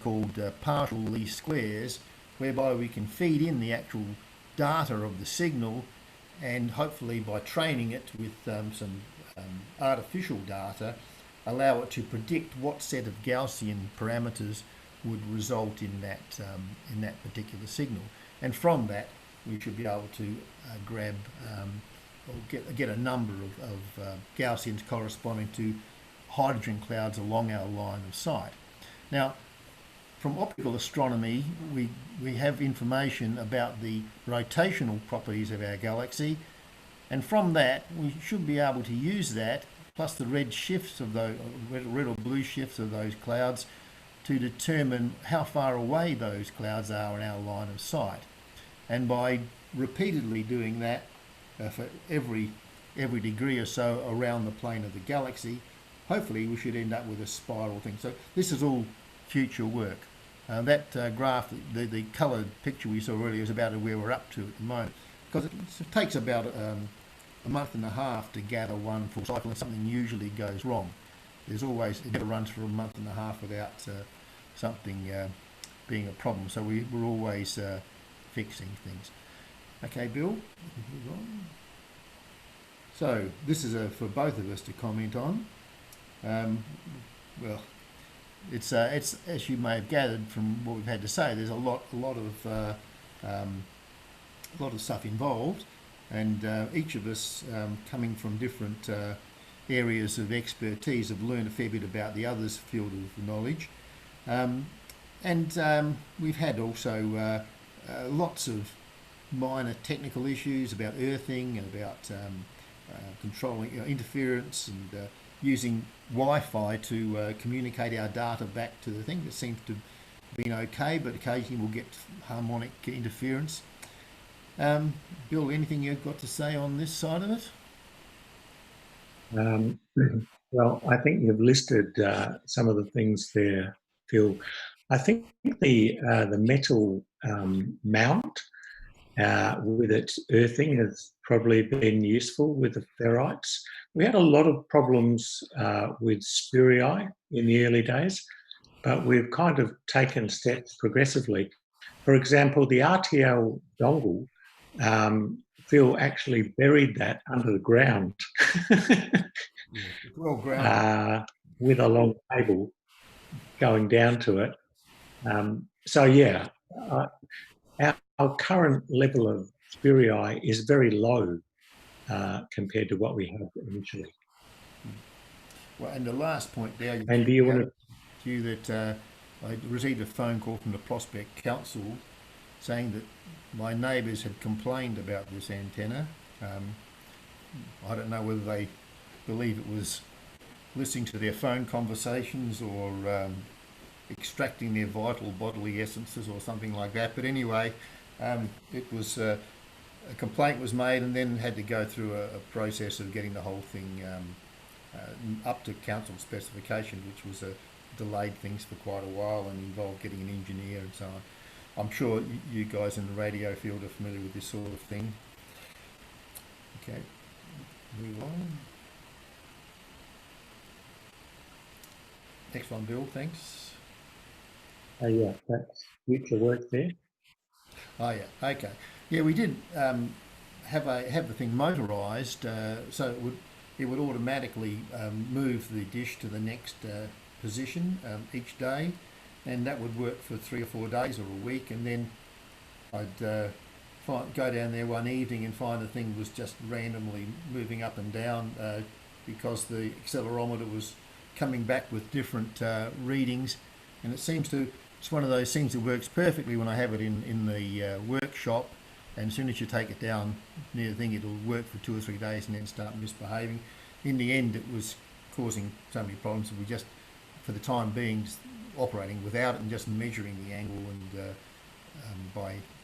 C: called partial least squares, whereby we can feed in the actual data of the signal, and hopefully by training it with some artificial data, allow it to predict what set of Gaussian parameters would result in that particular signal. And from that, we should be able to grab or get a number of Gaussians corresponding to hydrogen clouds along our line of sight. Now, from optical astronomy, we have information about the rotational properties of our galaxy, and from that we should be able to use that plus the red shifts of those red or blue shifts of those clouds to determine how far away those clouds are in our line of sight. And by repeatedly doing that for every degree or so around the plane of the galaxy, hopefully we should end up with a spiral thing. So this is all future work. That graph, the coloured picture we saw earlier, is about where we're up to at the moment, because it takes about a month and a half to gather one full cycle, and something usually goes wrong. There's always, it never runs for a month and a half without something being a problem. So we're always fixing things. Okay, Bill, move on. So this is for both of us to comment on. Well, it's as you may have gathered from what we've had to say, there's a lot of stuff involved, and each of us coming from different areas of expertise have learned a fair bit about the other's field of knowledge, and we've had also lots of minor technical issues about earthing and about controlling interference and using Wi-Fi to communicate our data back to the thing. That seems to have been okay, but occasionally we'll get harmonic interference. Bill, anything you've got to say on this side of it?
B: Well, I think you've listed some of the things there, Phil. I think the metal mount with its earthing has probably been useful with the ferrites. We had a lot of problems with spuriae in the early days, but we've kind of taken steps progressively. For example, the RTL dongle, Phil actually buried that under the ground
C: Well grounded.
B: with a long cable going down to it. So yeah, our current level of spuriae is very low compared to what we had initially.
C: Well, and the last point there,
B: and do you want
C: to that I received a phone call from the Prospect Council saying that my neighbours had complained about this antenna. I don't know whether they believe it was listening to their phone conversations or extracting their vital bodily essences or something like that. But anyway, it was a complaint was made and then had to go through a process of getting the whole thing up to council specification, which was delayed things for quite a while and involved getting an engineer and so on. I'm sure you guys in the radio field are familiar with this sort of thing. Okay, move on. Next one, Bill, thanks.
B: yeah, that's future work there.
C: Oh yeah, okay. Yeah, we did have the thing motorised, so it would automatically move the dish to the next position each day, and that would work for 3 or 4 days or a week, and then I'd go down there one evening and find the thing was just randomly moving up and down because the accelerometer was coming back with different readings, and it's one of those things that works perfectly when I have it in the workshop, and as soon as you take it down near the thing, it'll work for 2 or 3 days and then start misbehaving. In the end, it was causing so many problems that we just, for the time being, just operating without it and just measuring the angle and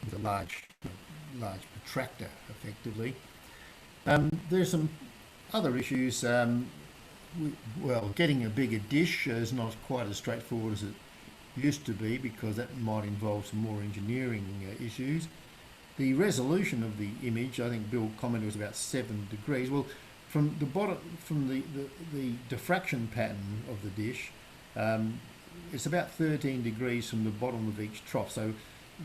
C: with a large protractor, effectively. There's some other issues. Well, getting a bigger dish is not quite as straightforward as it used to be, because that might involve some more engineering issues. The resolution of the image, I think Bill commented, was about 7 degrees. Well, from the bottom, from the diffraction pattern of the dish, it's about 13 degrees from the bottom of each trough. So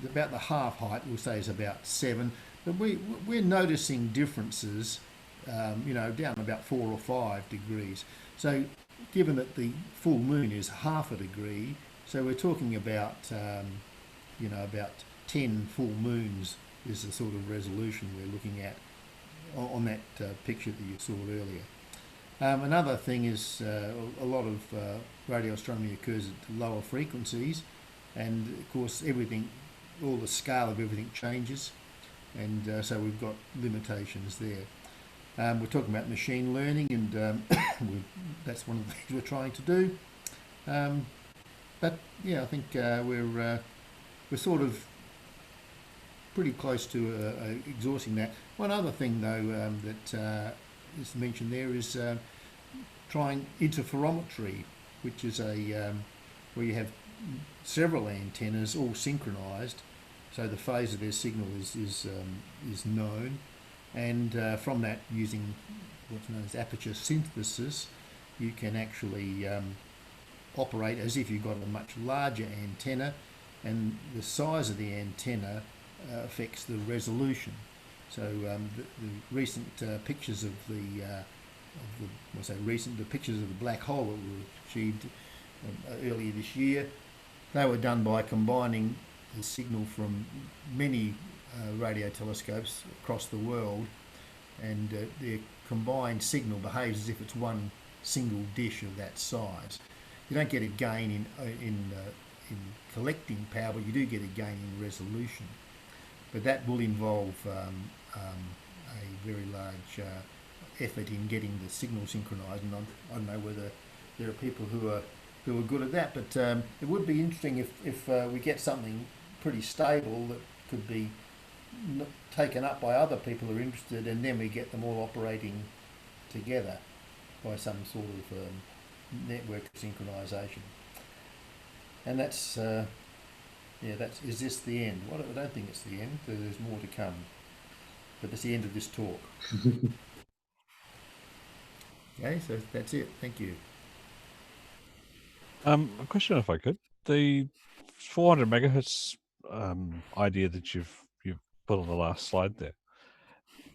C: about the half height, we'll say, is about 7. But we're noticing differences, down about 4 or 5 degrees. So given that the full moon is half a degree, so we're talking about, about 10 full moons is the sort of resolution we're looking at on that picture that you saw earlier. Another thing is a lot of radio astronomy occurs at lower frequencies, and of course all the scale of everything changes, and so we've got limitations there. We're talking about machine learning, and that's one of the things we're trying to do. But yeah, I think we're sort of pretty close to exhausting that. One other thing, though, that is mentioned there is trying interferometry, which is where you have several antennas all synchronized, so the phase of their signal is known, and from that, using what's known as aperture synthesis, you can actually operate as if you've got a much larger antenna, and the size of the antenna affects the resolution. So the recent pictures of the pictures of the black hole that were achieved earlier this year, they were done by combining the signal from many radio telescopes across the world, and their combined signal behaves as if it's one single dish of that size. You don't get a gain in collecting power, but you do get a gain in resolution. But that will involve a very large effort in getting the signal synchronized, and I don't know whether there are people who are good at that, but it would be interesting if we get something pretty stable that could be taken up by other people who are interested, and then we get them all operating together by some sort of network synchronization. And that's is this the end? Well, I don't think it's the end. There's more to come, but it's the end of this talk. Okay, so that's it. Thank you.
A: A question, if I could. The 400 megahertz idea that you've put on the last slide there,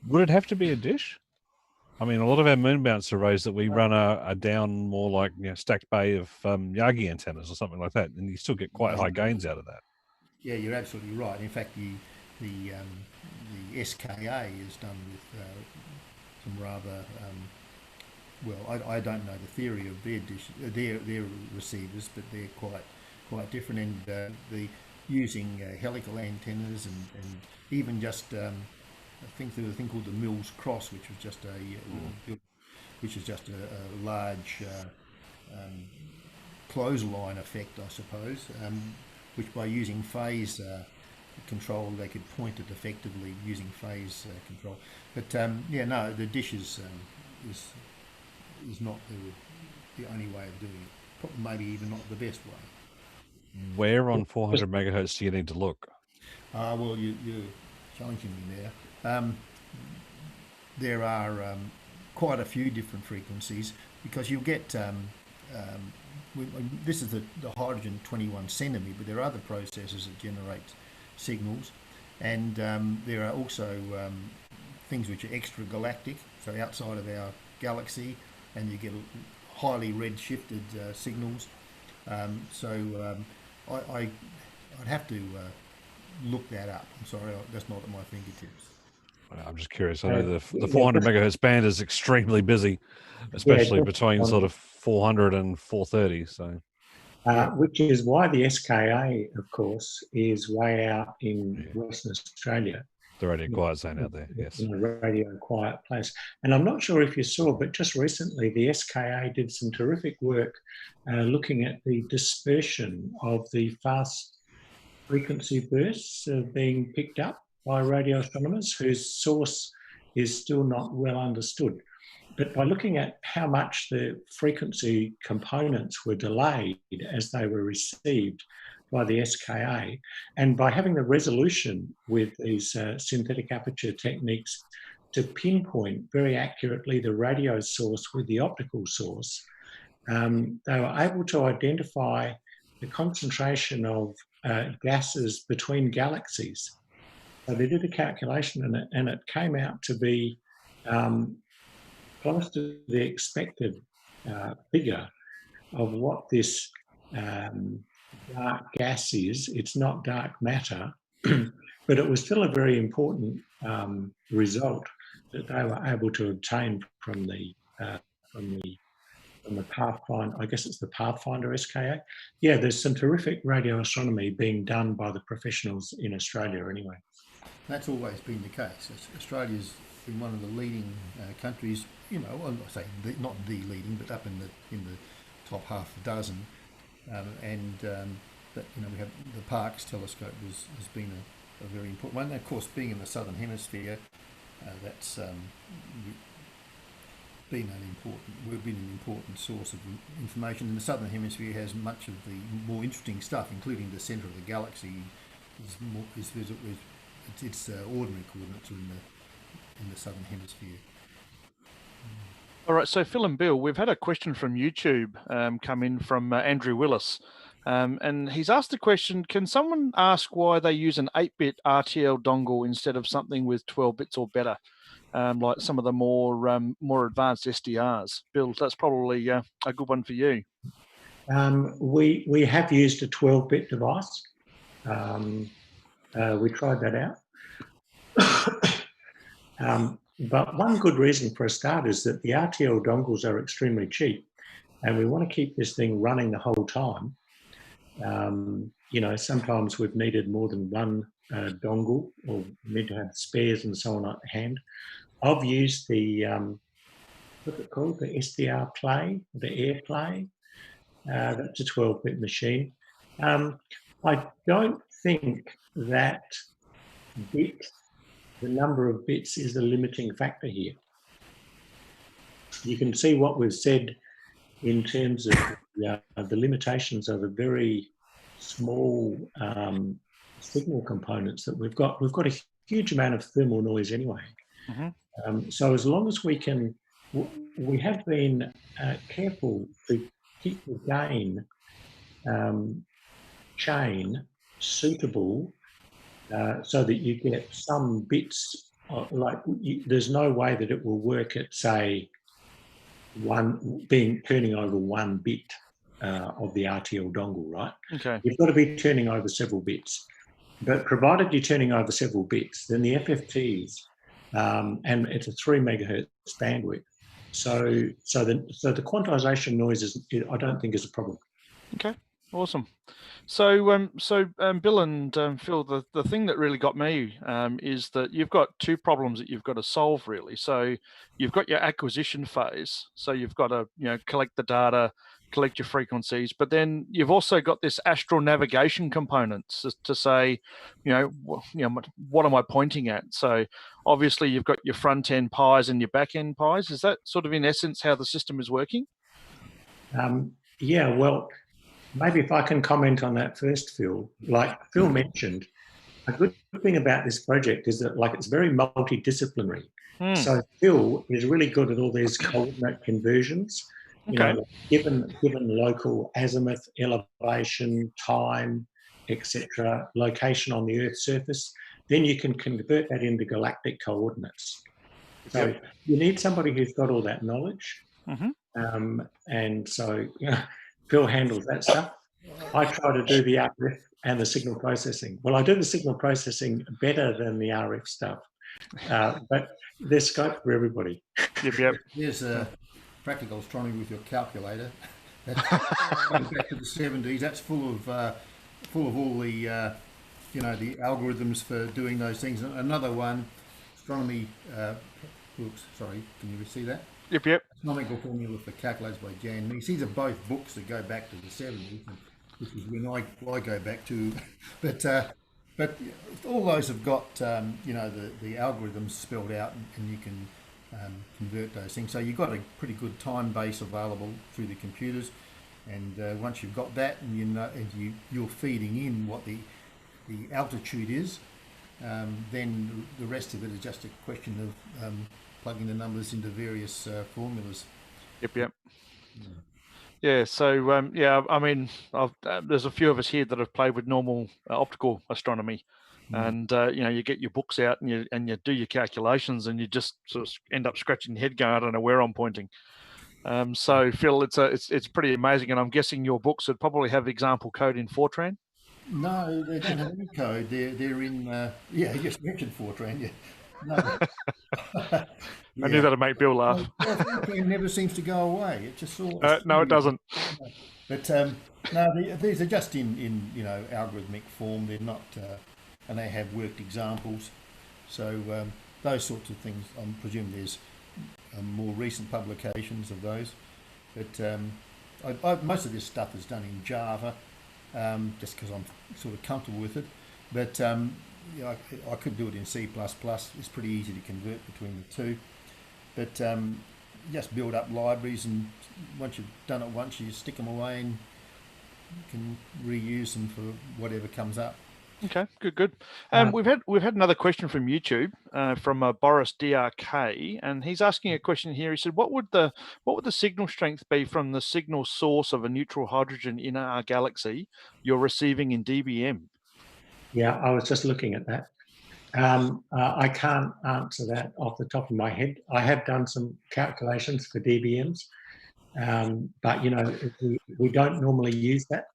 A: would it have to be a dish? I mean, a lot of our moon bounce arrays that we run are down more like stacked bay of Yagi antennas or something like that, and you still get quite high gains out of that.
C: Yeah, you're absolutely right. In fact, the SKA is done with some rather I don't know the theory of their receivers, but they're quite different, and the using helical antennas and even just I think there was a thing called the Mills Cross, which was just a large clothesline effect, I suppose, which by using phase control they could point it effectively using phase control. But no, the dish is not the only way of doing it. Probably maybe even not the best way.
A: Where on 400 megahertz do you need to look?
C: Well, you're challenging me there. There are quite a few different frequencies, because you'll get this is the hydrogen 21 centimeter, but there are other processors that generate signals, and there are also things which are extragalactic, so outside of our galaxy, and you get highly redshifted signals. I'd have to look that up. I'm sorry, that's not at my fingertips.
A: I'm just curious. I know the 400 megahertz band is extremely busy, especially between sort of 400 and 430. So,
B: which is why the SKA, of course, is way out in Western Australia.
A: The radio quiet zone out there, yes.
B: In a radio quiet place. And I'm not sure if you saw, but just recently the SKA did some terrific work looking at the dispersion of the fast frequency bursts being picked up by radio astronomers whose source is still not well understood. But by looking at how much the frequency components were delayed as they were received by the SKA, and by having the resolution with these synthetic aperture techniques to pinpoint very accurately the radio source with the optical source, they were able to identify the concentration of gases between galaxies. So they did a calculation, and it came out to be close to the expected figure of what this dark gas is. It's not dark matter, but it was still a very important result that they were able to obtain from the Pathfinder. I guess it's the Pathfinder SKA. Yeah, there's some terrific radio astronomy being done by the professionals in Australia anyway.
C: That's always been the case. Australia's been one of the leading countries, I say not the leading, but up in the top half a dozen. But we have the Parkes telescope has been a very important one. And of course, being in the southern hemisphere, that's been we've been an important source of information. And the southern hemisphere has much of the more interesting stuff, including the centre of the galaxy is visible with its ordinary coordinates in the southern hemisphere.
E: All right, so Phil and Bill, we've had a question from YouTube come in from Andrew Willis. And he's asked the question, can someone ask why they use an 8-bit RTL dongle instead of something with 12 bits or better, like some of the more advanced SDRs? Bill, that's probably a good one for you.
B: We have used a 12-bit device. We tried that out. But one good reason for a start is that the RTL dongles are extremely cheap, and we want to keep this thing running the whole time. You know, sometimes we've needed more than one dongle, or need to have spares and so on at hand. I've used the, what's it called, the SDR Play, the AirPlay. That's a 12-bit machine. I don't think that the number of bits is the limiting factor here. You can see what we've said in terms of the limitations of the very small signal components that we've got. We've got a huge amount of thermal noise anyway. Mm-hmm. So as long as we can, we have been careful to keep the gain chain suitable so that you get some bits, there's no way that it will work at, say, turning over one bit of the RTL dongle, right?
E: Okay.
B: You've got to be turning over several bits. But provided you're turning over several bits, then the FFTs, and it's a 3 megahertz bandwidth. So the quantization noise I don't think is a problem.
E: Okay, awesome. So, Bill and Phil, the thing that really got me is that you've got two problems that you've got to solve, really. So you've got your acquisition phase. So you've got to, collect the data, collect your frequencies, but then you've also got this astral navigation component to say, what am I pointing at? So obviously you've got your front end pies and your back end pies. Is that sort of in essence how the system is working?
B: Yeah, well, maybe if I can comment on that first, Phil. Like Phil mentioned, a good thing about this project is that it's very multidisciplinary. So Phil is really good at all these coordinate conversions. Given local azimuth, elevation, time, etc., location on the Earth's surface, then you can convert that into galactic coordinates. So you need somebody who's got all that knowledge. Mm-hmm. And so Phil handles that stuff. I try to do the RF and the signal processing. Well, I do the signal processing better than the RF stuff, but there's scope for everybody.
E: Yep.
C: There's practical astronomy with your calculator. That's back to the 70s. That's full of all the the algorithms for doing those things. Another one, astronomy. Oops, sorry. Can you see that?
E: Yep.
C: Astronomical Formula for Calculators by Jan Meese. These are both books that go back to the 70s, which is when I go back to. But all those have got the algorithms spelled out, and you can convert those things. So you've got a pretty good time base available through the computers, and once you've got that, and you're feeding in what the altitude is, then the rest of it is just a question of plugging the numbers into various formulas.
E: Yep. Yeah. So I mean, there's a few of us here that have played with normal optical astronomy, and you get your books out and you do your calculations, and you just sort of end up scratching your head going, I don't know where I'm pointing. So Phil, it's pretty amazing, and I'm guessing your books would probably have example code in Fortran.
C: No, they don't have any code. They're in you just mentioned Fortran. Yeah. No.
E: I knew that'd make Bill laugh.
C: Well, Fortran never seems to go away. It just sort of
E: no, it doesn't.
C: But no, these are just in algorithmic form. They're not, and they have worked examples. So those sorts of things. I presume there's more recent publications of those. But most of this stuff is done in Java, just because I'm sort of comfortable with it. But I could do it in C++. It's pretty easy to convert between the two. But just build up libraries, and once you've done it once, you stick them away and you can reuse them for whatever comes up.
E: Okay, good. We've had another question from YouTube from Boris DRK, and he's asking a question here. He said, "What would the signal strength be from the signal source of a neutral hydrogen in our galaxy you're receiving in dBm?"
B: Yeah, I was just looking at that. I can't answer that off the top of my head. I have done some calculations for dBms, but we don't normally use that.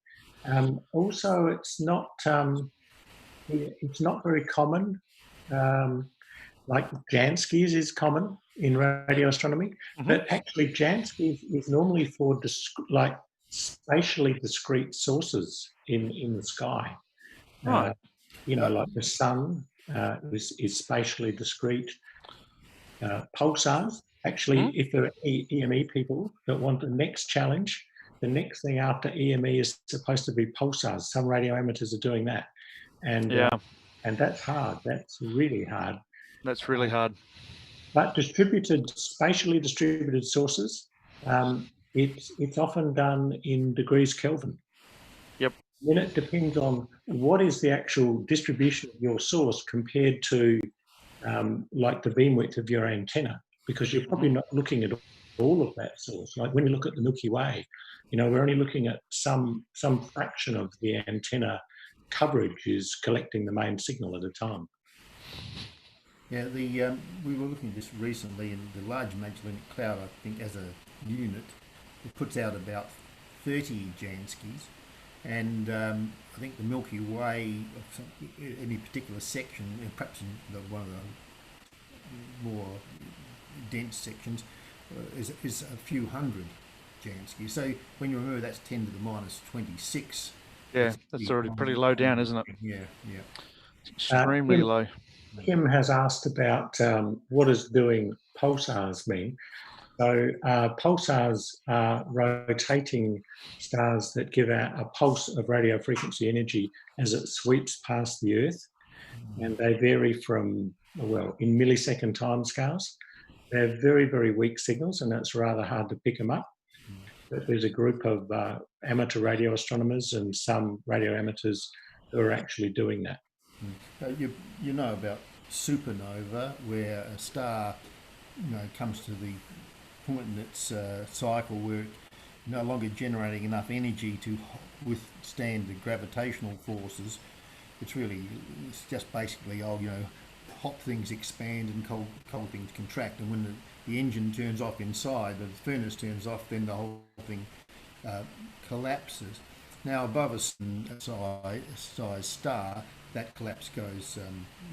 B: Also, it's not very common. Like Janskis is common in radio astronomy, but actually Janskis is normally for spatially discrete sources in the sky.
E: Right.
B: Like the sun is spatially discrete. Pulsars, actually, if there are EME people that want the next challenge, the next thing after EME is supposed to be pulsars. Some radio amateurs are doing that. And that's hard. That's really hard.
E: That's really hard.
B: But spatially distributed sources, it's often done in degrees Kelvin.
E: Yep.
B: Then it depends on what is the actual distribution of your source compared to like the beam width of your antenna, because you're probably not looking at all of that source. Like when you look at the Milky Way, we're only looking at some fraction of the antenna coverage is collecting the main signal at a time.
C: Yeah, we were looking at this recently, and the Large Magellanic Cloud, I think, as a unit, it puts out about 30 Janskis, and I think the Milky Way, any particular section, perhaps in one of the more dense sections, is a few hundred Janskis. So when you remember that's 10 to the minus 26.
E: Yeah, that's already pretty low down, isn't it?
C: Yeah.
E: It's extremely low.
B: Kim has asked about what does doing pulsars mean. So pulsars are rotating stars that give out a pulse of radio frequency energy as it sweeps past the Earth, and they vary from, in millisecond timescales. They're very, very weak signals, and it's rather hard to pick them up. But there's a group of amateur radio astronomers and some radio amateurs who are actually doing that.
C: You know about supernova, where a star comes to the point in its cycle where it's no longer generating enough energy to withstand the gravitational forces. It's just basically hot things expand and cold things contract, and when the engine turns off inside, the furnace turns off, then the whole thing collapses. Now above a size star, that collapse goes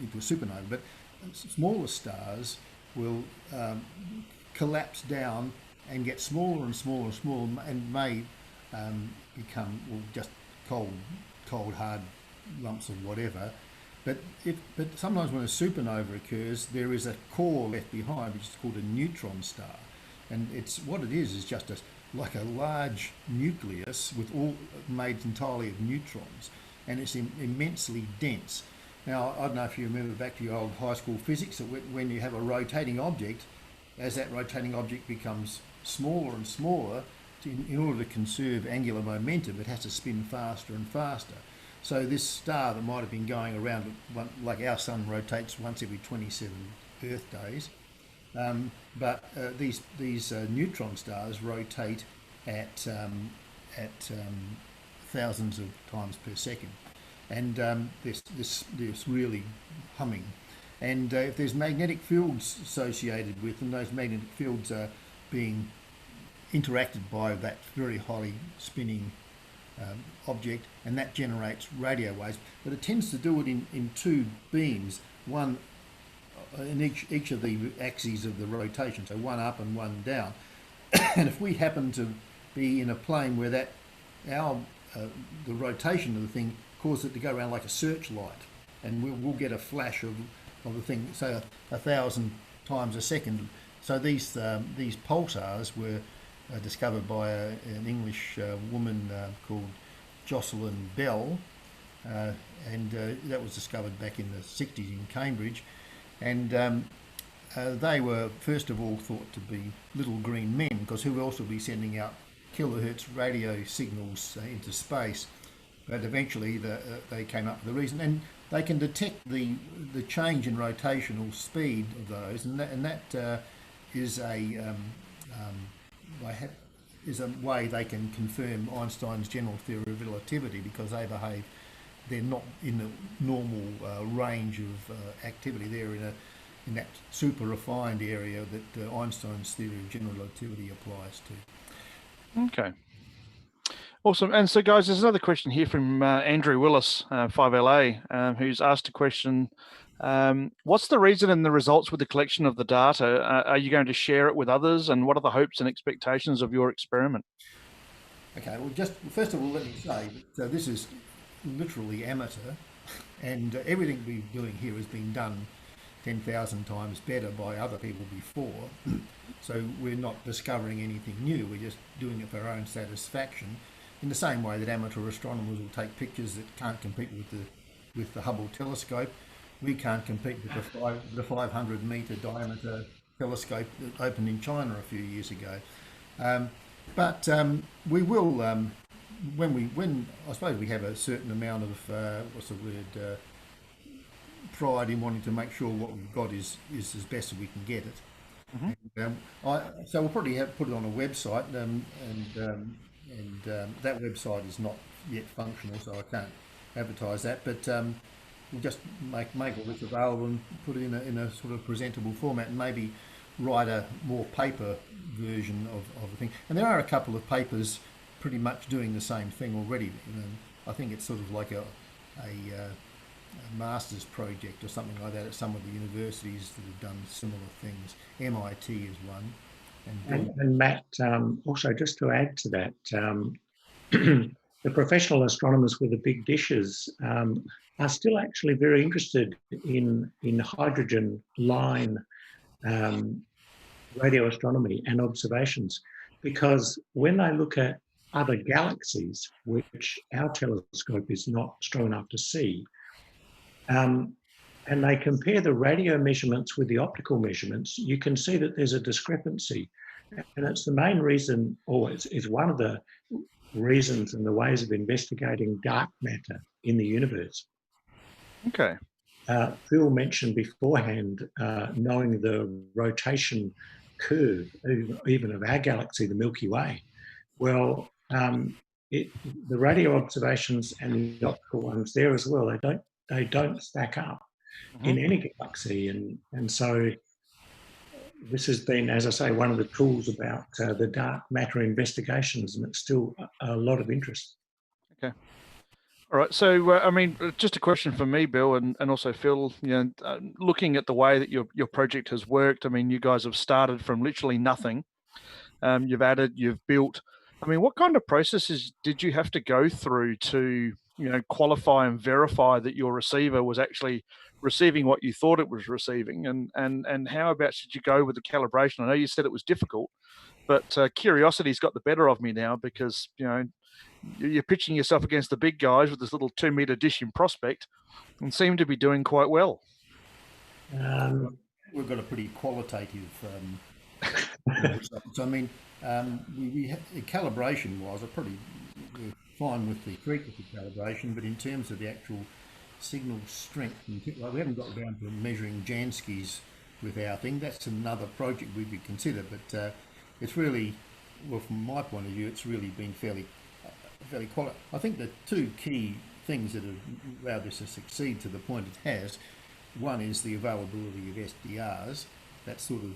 C: into a supernova, but smaller stars will collapse down and get smaller and smaller and smaller, and may become just cold hard lumps of whatever. But sometimes when a supernova occurs, there is a core left behind, which is called a neutron star, and what it is just like a large nucleus all made entirely of neutrons, and it's immensely dense. Now, I don't know if you remember back to your old high school physics, that when you have a rotating object, as that rotating object becomes smaller and smaller, in order to conserve angular momentum, it has to spin faster and faster. So this star that might have been going around, like our sun rotates once every 27 Earth days, but these neutron stars rotate at thousands of times per second, and this really humming. And if there's magnetic fields associated with them, those magnetic fields are being interacted by that very highly spinning object, and that generates radio waves. But it tends to do it in two beams, one in each of the axes of the rotation, so one up and one down. And if we happen to be in a plane where the rotation of the thing causes it to go around like a searchlight, and we'll get a flash of the thing, say 1,000 times a second. So these pulsars were discovered by an English woman called Jocelyn Bell, and that was discovered back in the 60s in Cambridge. And they were first of all thought to be little green men, because who else would be sending out kilohertz radio signals into space? But eventually they came up with the reason, and they can detect the change in rotational speed of those, and that is a way they can confirm Einstein's general theory of relativity, because they're not in the normal range of activity. They're in that super refined area that Einstein's theory of general relativity applies to.
E: Okay. Awesome. And so, guys, there's another question here from Andrew Willis, 5LA, who's asked a question. What's the reason and the results with the collection of the data? Are you going to share it with others? And what are the hopes and expectations of your experiment?
C: Okay, well, just first of all, let me say that this is literally amateur, and everything we're doing here has been done 10,000 times better by other people before. So we're not discovering anything new, we're just doing it for our own satisfaction, in the same way that amateur astronomers will take pictures that can't compete with the Hubble telescope. We can't compete with the 500-metre diameter telescope that opened in China a few years ago. But we will, when I suppose we have a certain amount of pride in wanting to make sure what we've got is as best as we can get it. Mm-hmm. So we'll probably put it on a website, and that website is not yet functional, so I can't advertise that. But we'll just make all this available and put it in a sort of presentable format, and maybe write a more paper version of the thing. And there are a couple of papers pretty much doing the same thing already. I think it's sort of like a master's project or something like that at some of the universities that have done similar things. MIT is one.
B: And Matt, also just to add to that, the professional astronomers with the big dishes are still actually very interested in hydrogen line radio astronomy and observations, because when they look at other galaxies, which our telescope is not strong enough to see, and they compare the radio measurements with the optical measurements, you can see that there's a discrepancy. And it's the main reason, or it's one of the reasons and the ways of investigating dark matter in the universe.
E: Okay.
B: Phil mentioned beforehand knowing the rotation curve, even of our galaxy, the Milky Way. Well, the radio observations and the optical ones there as well, they don't stack up in any galaxy, and so this has been, as I say, one of the tools about the dark matter investigations, and it's still a lot of interest.
E: Okay. All right. So, I mean, just a question for me, Bill, and also Phil. Looking at the way that your project has worked, I mean, you guys have started from literally nothing. You've added, you've built. I mean, what kind of processes did you have to go through to, qualify and verify that your receiver was actually receiving what you thought it was receiving? And how about should you go with the calibration? I know you said it was difficult, but curiosity's got the better of me now, because you're pitching yourself against the big guys with this little 2-meter dish in Prospect, and seem to be doing quite well.
C: We've got a pretty qualitative results. I mean, we calibration-wise, we're fine with the frequency calibration, but in terms of the actual signal strength, we haven't got down to measuring Jansky's with our thing. That's another project we could consider, but it's really, well, from my point of view, it's really been fairly quality. I think the two key things that have allowed this to succeed to the point it has, one is the availability of SDRs. That sort of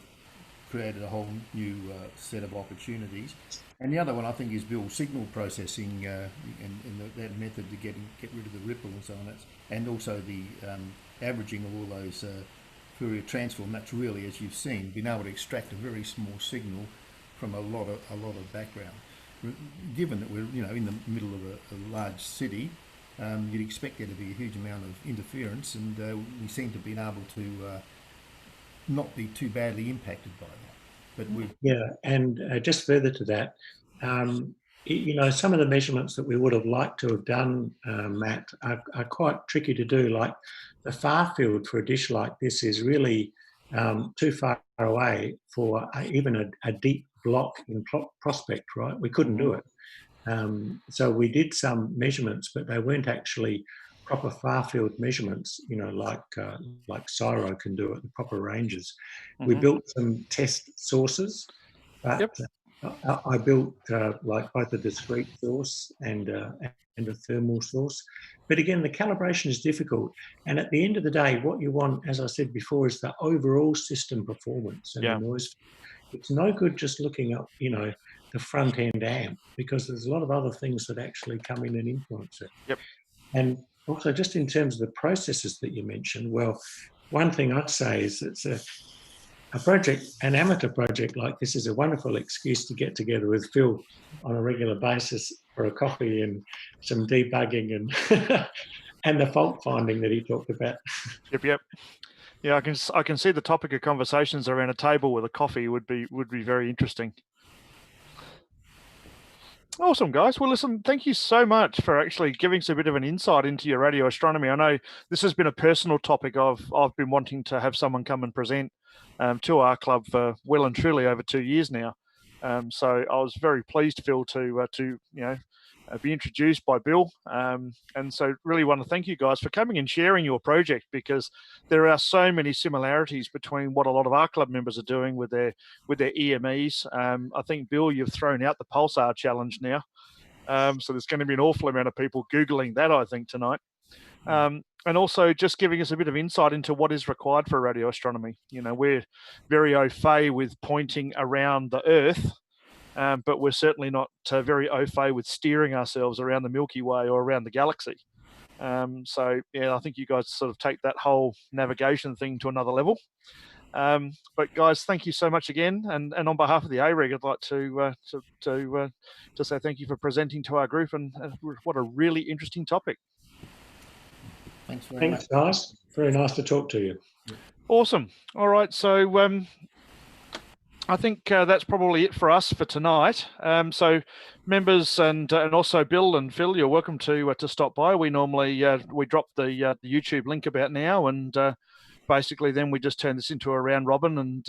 C: created a whole new set of opportunities. And the other one, I think, is Bill's signal processing and that method to get rid of the ripple and so on. And also the averaging of all those Fourier transform. That's really, as you've seen, been able to extract a very small signal from a lot of background. Given that we're in the middle of a large city, you'd expect there to be a huge amount of interference, and we seem to have been able to not be too badly impacted by that. But
B: and just further to that, some of the measurements that we would have liked to have done, Matt, are quite tricky to do. Like the far field for a dish like this is really too far away for even a deep block in prospect, right? We couldn't do it. So we did some measurements, but they weren't actually proper far-field measurements, you know, like CSIRO can do it in proper ranges. We built some test sources, but I built like both a discrete source and a thermal source. But again, the calibration is difficult. And at the end of the day, what you want, as I said before, is the overall system performance and the noise. It's no good just looking up, you know, the front end amp, because there's a lot of other things that actually come in and influence it. And also, just in terms of the processes that you mentioned, well, one thing I'd say is it's a project, an amateur project like this is a wonderful excuse to get together with Phil on a regular basis for a coffee and some debugging and and the fault finding that he talked about.
E: Yeah, I can see the topic of conversations around a table with a coffee would be very interesting. Awesome, guys. Well, listen, thank you so much for actually giving us a bit of an insight into your radio astronomy. I know this has been a personal topic I've been wanting to have someone come and present to our club for well and truly over 2 years now. So I was very pleased, Phil, to be introduced by Bill. And so really want to thank you guys for coming and sharing your project, because there are so many similarities between what a lot of our club members are doing with their EMEs. I think, Bill, you've thrown out the Pulsar challenge now. So there's going to be an awful amount of people Googling that, I think, tonight. And also just giving us a bit of insight into what is required for radio astronomy. You know, we're very au fait with pointing around the Earth, but we're certainly not very au fait with steering ourselves around the Milky Way or around the galaxy. So, yeah, I think you guys sort of take that whole navigation thing to another level. But guys, thank you so much again. And on behalf of the AREG, I'd like to say thank you for presenting to our group, and what a really interesting topic.
C: Thanks very much.
B: Thanks, guys. Very nice to talk to you.
E: Awesome. All right. So I think that's probably it for us for tonight. So members and also Bill and Phil, you're welcome to stop by. We normally we drop the YouTube link about now, and basically then we just turn this into a round robin and